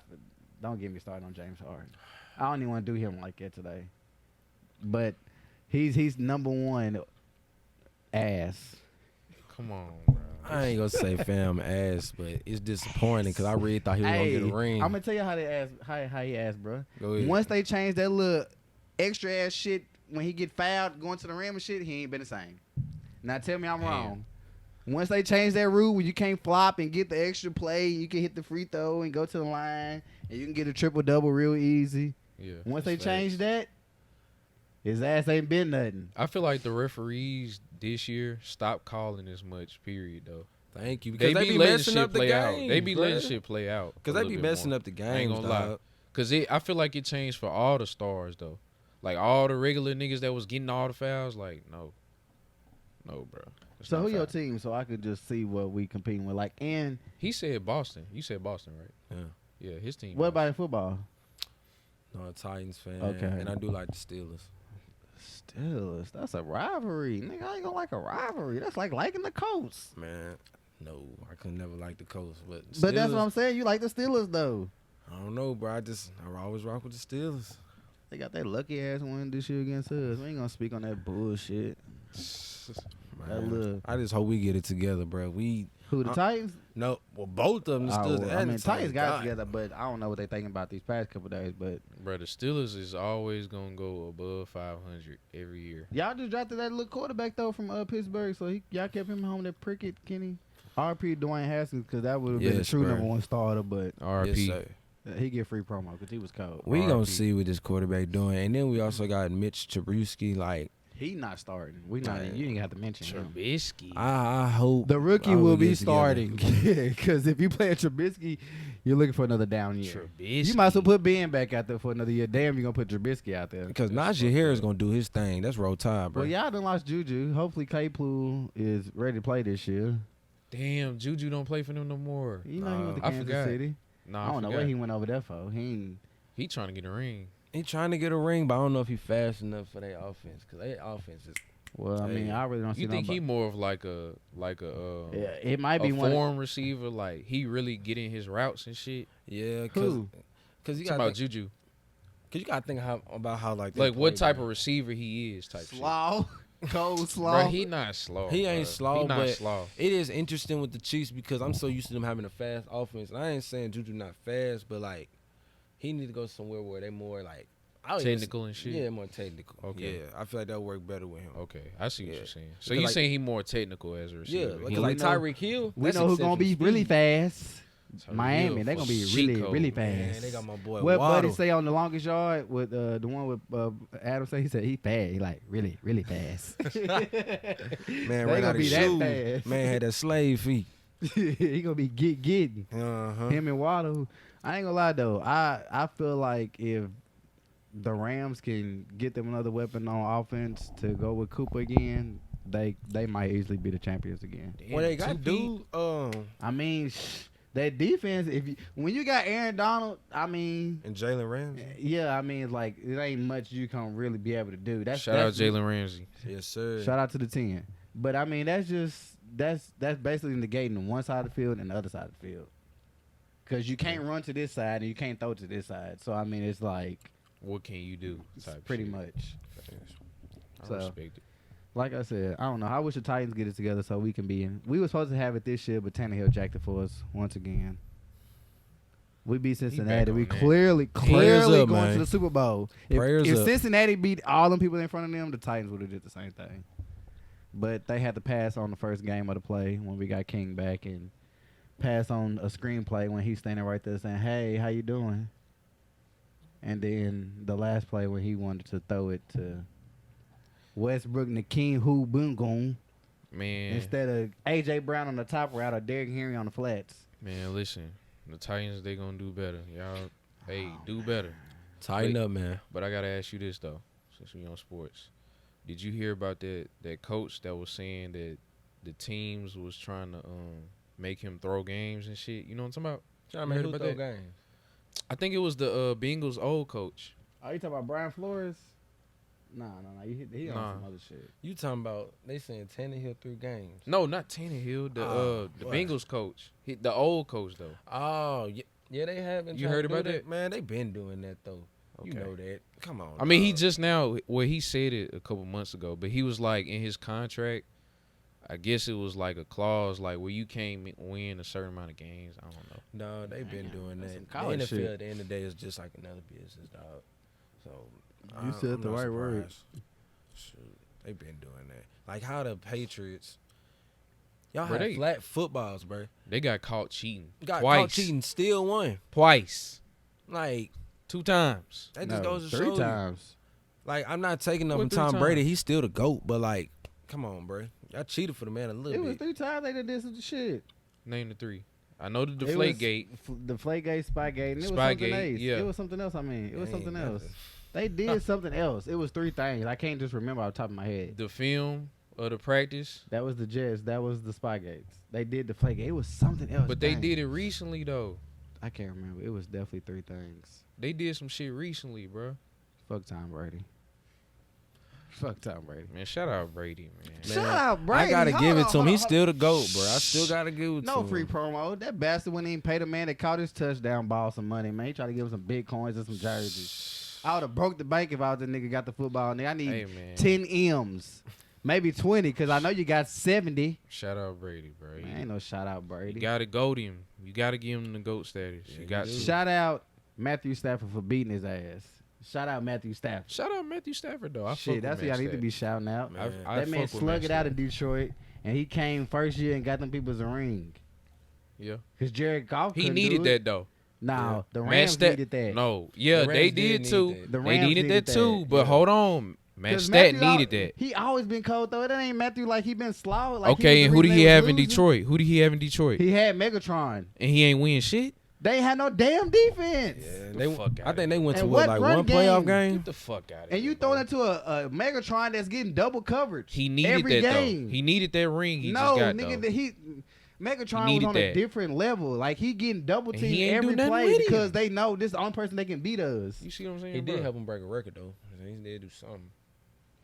[SPEAKER 1] Don't get me started on James Harden. I don't even want to do him like that today. But he's number 1 ass.
[SPEAKER 2] Come on, bro.
[SPEAKER 3] I ain't gonna say fam ass, but it's disappointing because I really thought he was gonna get a ring.
[SPEAKER 1] I'm gonna tell you how they ask, how he asked, bro.
[SPEAKER 3] Go ahead.
[SPEAKER 1] Once they change that little extra ass shit when he get fouled going to the rim and shit, he ain't been the same. Now tell me I'm wrong. Once they change that rule where you can't flop and get the extra play, you can hit the free throw and go to the line, and you can get a triple double real easy.
[SPEAKER 2] Yeah.
[SPEAKER 1] Once they
[SPEAKER 2] that's
[SPEAKER 1] change
[SPEAKER 2] facts.
[SPEAKER 1] that, his ass ain't been nothing.
[SPEAKER 2] I feel like the referees this year stopped calling as much. Period, though.
[SPEAKER 3] Thank you.
[SPEAKER 2] They
[SPEAKER 3] Because
[SPEAKER 2] be letting shit play out. They be letting
[SPEAKER 3] shit.
[SPEAKER 2] shit play out.
[SPEAKER 3] Because they be messing up the
[SPEAKER 2] I ain't
[SPEAKER 3] games,
[SPEAKER 2] gonna lie.
[SPEAKER 3] dog.
[SPEAKER 2] Cause I feel like it changed for all the stars though. Like all the regular niggas that was getting all the fouls. Like no, bro. It's
[SPEAKER 1] So
[SPEAKER 2] not
[SPEAKER 1] who your
[SPEAKER 2] foul.
[SPEAKER 1] team? So I could just see what we competing with. Like, and
[SPEAKER 2] He said Boston. You said Boston, right?
[SPEAKER 3] Yeah.
[SPEAKER 2] Yeah, his team.
[SPEAKER 1] what about in football?
[SPEAKER 3] No, a Titans fan.
[SPEAKER 1] Okay.
[SPEAKER 3] And I do like the Steelers.
[SPEAKER 1] Steelers. That's a rivalry. Nigga, I ain't gonna like a rivalry. That's like liking the Colts.
[SPEAKER 3] Man, no, I could never like the Colts. But
[SPEAKER 1] But that's
[SPEAKER 3] Steelers,
[SPEAKER 1] what I'm saying. You like the Steelers though.
[SPEAKER 3] I don't know, bro. I always rock with the Steelers.
[SPEAKER 1] They got that lucky ass win this year against us. We ain't gonna speak on that bullshit. That
[SPEAKER 3] Man,
[SPEAKER 1] little
[SPEAKER 3] I just hope we get it together, bro.
[SPEAKER 1] who the Titans?
[SPEAKER 3] No, well, both of them
[SPEAKER 1] Oh,
[SPEAKER 3] stood.
[SPEAKER 1] well, I mean, Titans got it together, but I don't know what they thinking about these past couple days. But
[SPEAKER 2] Bro, the Steelers is always gonna go above 500 every year.
[SPEAKER 1] y'all just drafted that little quarterback though from Pittsburgh, so y'all kept him home. That Prickett, Kenny, RP Dwayne Haskins, because that would have been the
[SPEAKER 3] Yes,
[SPEAKER 1] true
[SPEAKER 3] bro.
[SPEAKER 1] number 1 starter. But
[SPEAKER 2] RP.
[SPEAKER 3] Yes, sir.
[SPEAKER 1] he get free promo because he was cold.
[SPEAKER 3] We gonna
[SPEAKER 2] RP.
[SPEAKER 3] see what this quarterback doing, and then we also got Mitch Trubisky. Like
[SPEAKER 1] He not starting. We not.
[SPEAKER 3] Man.
[SPEAKER 1] You ain't have to mention him.
[SPEAKER 2] Trubisky.
[SPEAKER 3] I hope
[SPEAKER 1] The rookie
[SPEAKER 3] I hope
[SPEAKER 1] will
[SPEAKER 3] we
[SPEAKER 1] be
[SPEAKER 3] get it together.
[SPEAKER 1] starting because if you play a Trubisky, you're looking for another down year.
[SPEAKER 2] Trubisky.
[SPEAKER 1] You might as well put Ben back out there for another year. Damn, you're gonna put Trubisky out there.
[SPEAKER 3] because Najee Harris gonna do his thing. That's roll tide, bro.
[SPEAKER 1] Well, y'all done lost Juju. Hopefully, K-Ploo is ready to play this year.
[SPEAKER 2] Damn, Juju don't play for them no more.
[SPEAKER 1] You know he went to
[SPEAKER 2] I
[SPEAKER 1] Kansas
[SPEAKER 2] forgot.
[SPEAKER 1] City.
[SPEAKER 2] Nah,
[SPEAKER 1] I don't know what he went over there for.
[SPEAKER 2] He trying to get a ring.
[SPEAKER 3] He trying to get a ring, but I don't know if he fast enough for their offense. Because their offense is
[SPEAKER 1] Well, I mean,
[SPEAKER 3] Hey.
[SPEAKER 1] I really don't see
[SPEAKER 2] You think he
[SPEAKER 1] nobody-
[SPEAKER 2] more of like a
[SPEAKER 1] Yeah, it might be
[SPEAKER 2] a
[SPEAKER 1] one.
[SPEAKER 2] form receiver? Like he really getting his routes and shit.
[SPEAKER 3] yeah.
[SPEAKER 1] Who?
[SPEAKER 3] Because you
[SPEAKER 2] Talking
[SPEAKER 3] got
[SPEAKER 2] about Juju.
[SPEAKER 3] Cause you got to think about how like they
[SPEAKER 2] Like what
[SPEAKER 3] play,
[SPEAKER 2] type
[SPEAKER 3] bro.
[SPEAKER 2] of receiver he is type shit.
[SPEAKER 1] Slaw, cold slaw.
[SPEAKER 2] Bro, he not slow.
[SPEAKER 3] He ain't
[SPEAKER 2] bruh.
[SPEAKER 3] slow,
[SPEAKER 2] He not
[SPEAKER 3] but
[SPEAKER 2] slow.
[SPEAKER 3] It is interesting with the Chiefs because I'm so used to them having a fast offense. And I ain't saying Juju not fast, but like he need to go somewhere where they more like
[SPEAKER 2] Technical and shit.
[SPEAKER 3] Yeah, more technical.
[SPEAKER 2] Okay.
[SPEAKER 3] Yeah, I feel like that'll work better with him.
[SPEAKER 2] Okay, I see what
[SPEAKER 3] Yeah.
[SPEAKER 2] you're saying. So
[SPEAKER 3] Because,
[SPEAKER 2] you
[SPEAKER 3] like-
[SPEAKER 2] saying he more technical as a
[SPEAKER 3] Yeah,
[SPEAKER 2] receiver?
[SPEAKER 3] because
[SPEAKER 2] He-
[SPEAKER 3] like
[SPEAKER 1] know-
[SPEAKER 3] Tyreek Hill,
[SPEAKER 1] we
[SPEAKER 3] that's
[SPEAKER 1] know who's gonna be
[SPEAKER 3] exceptional
[SPEAKER 1] really
[SPEAKER 3] speed.
[SPEAKER 1] fast.
[SPEAKER 2] Tyreek
[SPEAKER 1] Miami,
[SPEAKER 2] Hill
[SPEAKER 1] they gonna be
[SPEAKER 2] for
[SPEAKER 1] really,
[SPEAKER 2] Chico.
[SPEAKER 1] really
[SPEAKER 3] Man,
[SPEAKER 1] fast.
[SPEAKER 3] they got my boy
[SPEAKER 1] What
[SPEAKER 3] Waddle.
[SPEAKER 1] Buddy say on the longest yard with the one with Adam say? He said he fast. He like really, really fast.
[SPEAKER 3] Man,
[SPEAKER 1] They
[SPEAKER 3] right
[SPEAKER 1] gonna
[SPEAKER 3] out
[SPEAKER 1] be
[SPEAKER 3] his
[SPEAKER 1] that
[SPEAKER 3] shoes.
[SPEAKER 1] fast.
[SPEAKER 3] Man had that slave feet.
[SPEAKER 1] He gonna be getting.
[SPEAKER 3] Uh-huh.
[SPEAKER 1] Him and Waddle. I ain't gonna lie though. I feel like if the Rams can get them another weapon on offense to go with Cooper again, they might easily be the champions again.
[SPEAKER 3] Well, they got dude.
[SPEAKER 1] I mean, that defense. When you got Aaron Donald, I mean,
[SPEAKER 3] and Jalen Ramsey.
[SPEAKER 1] Yeah, I mean, like it ain't much you can really be able to do.
[SPEAKER 2] Shout out Jalen Ramsey.
[SPEAKER 3] Yes, sir.
[SPEAKER 1] Shout out to the 10. But I mean, that's basically negating the one side of the field and the other side of the field. Because you can't run to this side and you can't throw to this side. So I mean, it's like,
[SPEAKER 2] what can you do?
[SPEAKER 1] Pretty much.
[SPEAKER 2] I respect it.
[SPEAKER 1] Like I said, I don't know. I wish the Titans get it together so we can be in. We were supposed to have it this year, but Tannehill jacked it for us once again. We beat Cincinnati. We clearly going to the Super Bowl. If Cincinnati beat all them people in front of them, the Titans would have did the same thing. But they had to pass on the first game of the play when we got King back and pass on a screenplay when he's standing right there saying, "Hey, how you doing?" And then the last play when he wanted to throw it to Westbrook Nakeem Bungoon,
[SPEAKER 2] man,
[SPEAKER 1] instead of A.J. Brown on the top route or Derrick Henry on the flats.
[SPEAKER 2] Man, listen, the Titans, they gonna do better. Y'all, hey, do better.
[SPEAKER 3] Tighten up, man.
[SPEAKER 2] But I gotta ask you this though, since we on sports, did you hear about that coach that was saying that the teams was trying to make him throw games and shit? You know what I'm talking about?
[SPEAKER 3] Trying to make him throw games.
[SPEAKER 2] I think it was the Bengals old coach.
[SPEAKER 1] Oh, you talking about Brian Flores? Nah. He on some other shit.
[SPEAKER 3] You talking about they saying Tannehill threw games?
[SPEAKER 2] No, not Tannehill. The Bengals coach. The old coach though.
[SPEAKER 3] Oh yeah, they haven't.
[SPEAKER 2] You heard about that?
[SPEAKER 3] Man, they been doing that though.
[SPEAKER 2] Okay.
[SPEAKER 3] You know that. Come on.
[SPEAKER 2] I mean, he just now. Well, he said it a couple months ago, but he was like in his contract. I guess it was like a clause like where you can't win a certain amount of games. I don't know.
[SPEAKER 3] No, they've been doing that. The
[SPEAKER 1] NFL
[SPEAKER 3] shit. At the end of the day is just like another business, dog. So
[SPEAKER 1] you said the right word.
[SPEAKER 3] Shoot, they've been doing that. Like how the Patriots, y'all had flat footballs, bro.
[SPEAKER 2] They got caught cheating.
[SPEAKER 3] Caught cheating, still won
[SPEAKER 2] twice.
[SPEAKER 3] Like
[SPEAKER 2] 2 times.
[SPEAKER 3] That just goes to
[SPEAKER 1] 3
[SPEAKER 3] show
[SPEAKER 1] times.
[SPEAKER 3] You. Like I'm not taking up from Tom Brady. He's still the GOAT, but like, come on, bro. Y'all cheated for the man a little bit.
[SPEAKER 1] It was 3 times they did some shit.
[SPEAKER 2] Name the 3. I know the Deflategate.
[SPEAKER 1] Deflategate, Spygate, and it was something else. Yeah. It was something else. I mean, it was something else. They did something else. It was 3 things. I can't just remember off the top of my head.
[SPEAKER 2] The film or the practice.
[SPEAKER 1] That was the Jets. That was the Spygates. They did the Deflategate. It was something else.
[SPEAKER 2] But they did it recently though.
[SPEAKER 1] I can't remember. It was definitely 3 things.
[SPEAKER 2] They did some shit recently, bro.
[SPEAKER 1] Fuck Tom Brady. Fuck Tom Brady.
[SPEAKER 2] Man, shout out Brady, man.
[SPEAKER 1] Shout out Brady.
[SPEAKER 3] I gotta give it to him. He's still the GOAT, bro. I still gotta give it to him.
[SPEAKER 1] No free promo. That bastard wouldn't even pay the man that caught his touchdown ball some money, man. He tried to give him some Bitcoins and some jerseys. I would have broke the bank if I was the nigga got the football. Nigga, I need 10 M's. Maybe 20, because I know you got 70.
[SPEAKER 2] Shout out Brady, bro.
[SPEAKER 1] Man, ain't no shout out Brady.
[SPEAKER 2] You gotta goat him. You gotta give him the GOAT status.
[SPEAKER 3] Yeah,
[SPEAKER 2] you got to.
[SPEAKER 1] Shout out Matthew Stafford for beating his ass. Shout out Matthew Stafford.
[SPEAKER 2] Shout out Matthew Stafford, though.
[SPEAKER 1] Shit, that's who I need to be shouting out. That man
[SPEAKER 2] slugged
[SPEAKER 1] slug it out in Detroit, and he came first year and got them people's a ring.
[SPEAKER 2] Yeah.
[SPEAKER 1] Because Jared Goff
[SPEAKER 2] he needed that, though.
[SPEAKER 1] No, the Rams needed that.
[SPEAKER 2] No, yeah, they did too. They needed that too. But
[SPEAKER 1] yeah.
[SPEAKER 2] Hold on. Matt Stat needed that.
[SPEAKER 1] He always been cold, though. It ain't Matthew like he been slaughtered. Like
[SPEAKER 2] okay, and who did he have in Detroit? Who did he have in Detroit?
[SPEAKER 1] He had Megatron.
[SPEAKER 2] And he ain't win shit?
[SPEAKER 1] They had no damn defense.
[SPEAKER 3] Yeah, I think they went to
[SPEAKER 1] one
[SPEAKER 3] playoff game?
[SPEAKER 2] Get the fuck out of here.
[SPEAKER 1] And you throwing into a Megatron that's getting double coverage.
[SPEAKER 2] He needed
[SPEAKER 1] every
[SPEAKER 2] that,
[SPEAKER 1] game.
[SPEAKER 2] Though. He needed that ring he just got,
[SPEAKER 1] nigga,
[SPEAKER 2] though.
[SPEAKER 1] Megatron was on a different level. Like, he getting double teamed every play because they know this is the only person that can beat us.
[SPEAKER 2] You see what I'm saying?
[SPEAKER 3] He did help him break a record, though. He did do something.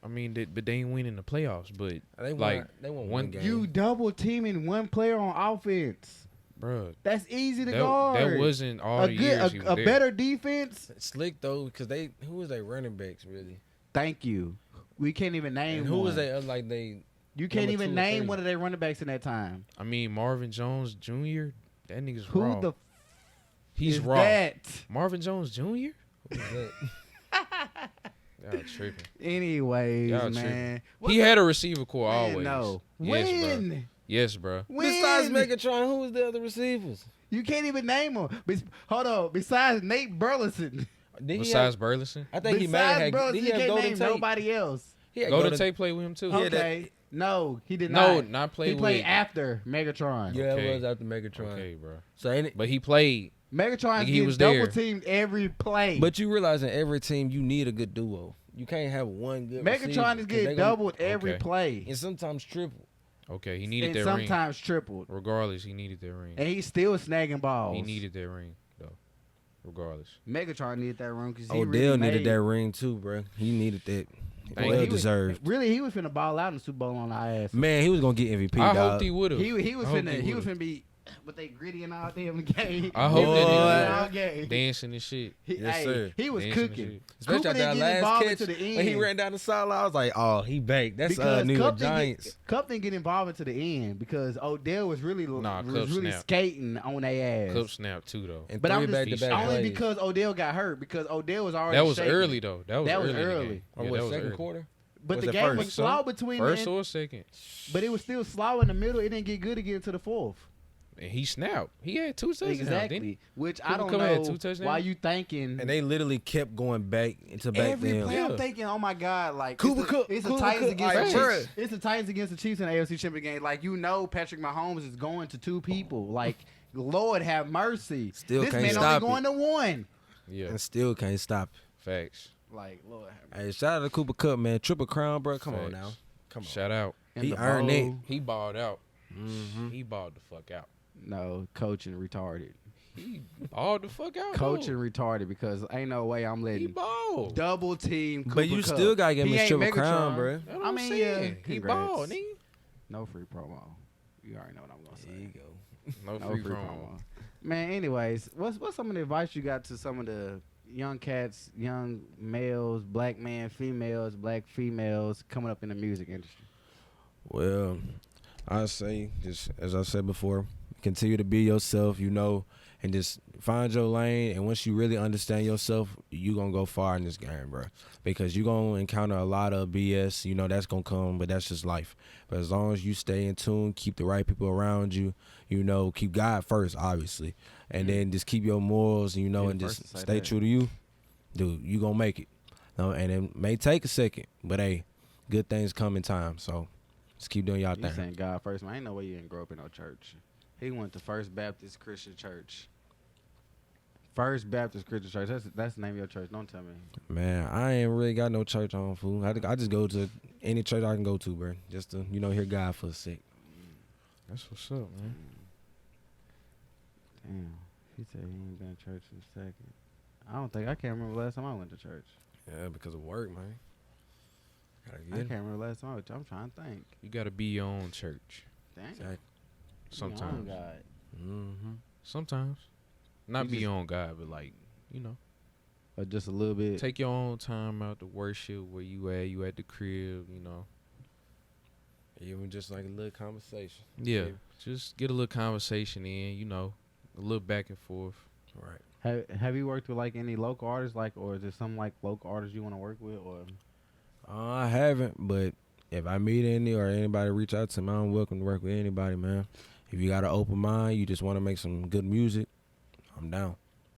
[SPEAKER 2] I mean, but they ain't winning the playoffs. But
[SPEAKER 3] they won one game.
[SPEAKER 1] You double teaming one player on offense.
[SPEAKER 2] Bro,
[SPEAKER 1] that's easy to guard.
[SPEAKER 2] That wasn't all the years he was
[SPEAKER 1] a
[SPEAKER 2] there.
[SPEAKER 1] better defense.
[SPEAKER 3] It's slick, though, because who was their running backs, really?
[SPEAKER 1] Thank you. We can't even name
[SPEAKER 3] and who was they, like, they...
[SPEAKER 1] You can't even name one of their running backs in that time.
[SPEAKER 2] I mean, Marvin Jones Jr., that nigga's
[SPEAKER 1] who
[SPEAKER 2] raw. He's raw.
[SPEAKER 1] That?
[SPEAKER 2] Marvin Jones Jr.? Who is
[SPEAKER 3] that?
[SPEAKER 2] Y'all tripping.
[SPEAKER 1] Anyways, man.
[SPEAKER 2] He had a receiver core always.
[SPEAKER 1] No.
[SPEAKER 2] Yes, bro. Yes, bro.
[SPEAKER 3] Besides Megatron, who was the other receivers?
[SPEAKER 1] You can't even name them. Hold on. Besides Nate Burleson.
[SPEAKER 2] Besides Burleson?
[SPEAKER 3] I think he can't
[SPEAKER 1] name nobody else.
[SPEAKER 2] Golden Tate played with him, too.
[SPEAKER 1] Okay. No, he did not.
[SPEAKER 2] No, not play with.
[SPEAKER 1] He played after Megatron.
[SPEAKER 3] Yeah, it was after Megatron.
[SPEAKER 2] Okay, bro.
[SPEAKER 3] So ain't it?
[SPEAKER 2] But he played.
[SPEAKER 1] Megatron getting double teamed every play.
[SPEAKER 3] But you realize in every team you need a good duo. You can't have one good
[SPEAKER 1] Megatron is getting doubled every play.
[SPEAKER 3] And sometimes triple.
[SPEAKER 2] Okay, he needed that ring.
[SPEAKER 1] And sometimes tripled.
[SPEAKER 2] Regardless, he needed that ring.
[SPEAKER 1] And he's still snagging balls.
[SPEAKER 2] He needed that ring, though. Regardless.
[SPEAKER 1] Megatron needed that ring because
[SPEAKER 3] Odell needed that ring, too, bro. He needed that. Well deserved.
[SPEAKER 1] Really, he was finna ball out in the Super Bowl on our ass.
[SPEAKER 3] Man, he was gonna get MVP.
[SPEAKER 2] I
[SPEAKER 3] dog.
[SPEAKER 2] hoped he would have.
[SPEAKER 1] He was finna be. But they gritty and all damn game.
[SPEAKER 2] I hope that nigga dancing and shit.
[SPEAKER 3] Yes, sir.
[SPEAKER 1] He was cooking.
[SPEAKER 3] Especially after that last catch to the end. When he ran down the sideline, I was like, oh, he baked. That's New York Giants.
[SPEAKER 1] Cup didn't get involved into the end because Odell was really skating on their ass.
[SPEAKER 2] Cup snapped too though.
[SPEAKER 3] And but I'm just
[SPEAKER 1] only because Odell got hurt because Odell was already.
[SPEAKER 2] That was
[SPEAKER 1] shaking.
[SPEAKER 2] Early though. That was early.
[SPEAKER 3] Or what, second quarter?
[SPEAKER 1] But the game was slow between
[SPEAKER 2] first or second.
[SPEAKER 1] But it was still slow in the middle. It didn't get good to get into the fourth.
[SPEAKER 2] And he snapped. He had 2 touchdowns.
[SPEAKER 1] Exactly. Which I don't know why you thinking.
[SPEAKER 3] And they literally kept going back into back
[SPEAKER 1] every play. I'm thinking, oh my God, like it's the Titans against the Chiefs. It's the Titans against the Chiefs in the AFC Championship game. Like Patrick Mahomes is going to 2 people. Like Lord have mercy.
[SPEAKER 3] Still
[SPEAKER 1] this
[SPEAKER 3] can't
[SPEAKER 1] man
[SPEAKER 3] stop
[SPEAKER 1] only going to 1.
[SPEAKER 2] Yeah.
[SPEAKER 3] And still can't stop it.
[SPEAKER 2] Facts.
[SPEAKER 1] Like Lord have mercy.
[SPEAKER 3] Hey, shout out to Cooper Kupp, man. Triple crown, bro. Come on now. Come on.
[SPEAKER 2] Shout out.
[SPEAKER 3] He earned it.
[SPEAKER 2] He balled out. Mm-hmm. He balled the fuck out.
[SPEAKER 1] No, coaching retarded.
[SPEAKER 2] He balled the fuck out.
[SPEAKER 1] Coaching retarded because ain't no way I'm letting double team Cooper
[SPEAKER 3] But you
[SPEAKER 1] Kupp.
[SPEAKER 3] still got to give him a triple crown, bro.
[SPEAKER 2] I mean, yeah, he balled, nigga.
[SPEAKER 1] No free promo. You already know what I'm going to say.
[SPEAKER 3] There you
[SPEAKER 2] go. No free promo.
[SPEAKER 1] Man, anyways, what's some of the advice you got to some of the young cats, young males, black men, females, black females coming up in the music industry?
[SPEAKER 3] Well, I say, just as I said before, continue to be yourself, and just find your lane. And once you really understand yourself, you going to go far in this game, bro. Because you're going to encounter a lot of BS. That's going to come, but that's just life. But as long as you stay in tune, keep the right people around you, keep God first, obviously. And then just keep your morals, and just stay true to you. Dude, you going to make it. And it may take a second, but, hey, good things come in time. So just keep doing y'all thing.
[SPEAKER 1] You saying God first, man. Ain't no way you didn't grow up in no church. He went to First Baptist Christian Church. First Baptist Christian Church. That's the name of your church. Don't tell me.
[SPEAKER 3] Man, I ain't really got no church on, fool. I just go to any church I can go to, bro. Just to, hear God for a sec.
[SPEAKER 2] That's what's up, man.
[SPEAKER 1] Damn. He said he ain't been to church in a second. I can't remember the last time I went to church.
[SPEAKER 3] Yeah, because of work, man.
[SPEAKER 1] I can't remember the last time I'm trying to think.
[SPEAKER 2] You got to be your own church.
[SPEAKER 1] Dang.
[SPEAKER 3] Exactly.
[SPEAKER 2] Sometimes.
[SPEAKER 1] God.
[SPEAKER 3] Mm-hmm.
[SPEAKER 2] Sometimes. Not be your own God, but
[SPEAKER 1] Or just a little bit.
[SPEAKER 2] Take your own time out to worship where you at. You at the crib,
[SPEAKER 3] Even just like a little conversation.
[SPEAKER 2] Yeah. Just get a little conversation in, a little back and forth.
[SPEAKER 3] Right.
[SPEAKER 1] Have you worked with any local artists or is there some local artists you want to work with or?
[SPEAKER 3] I haven't, but if I meet any or anybody reach out to me, I'm welcome to work with anybody, man. If you got an open mind, you just want to make some good music, I'm down.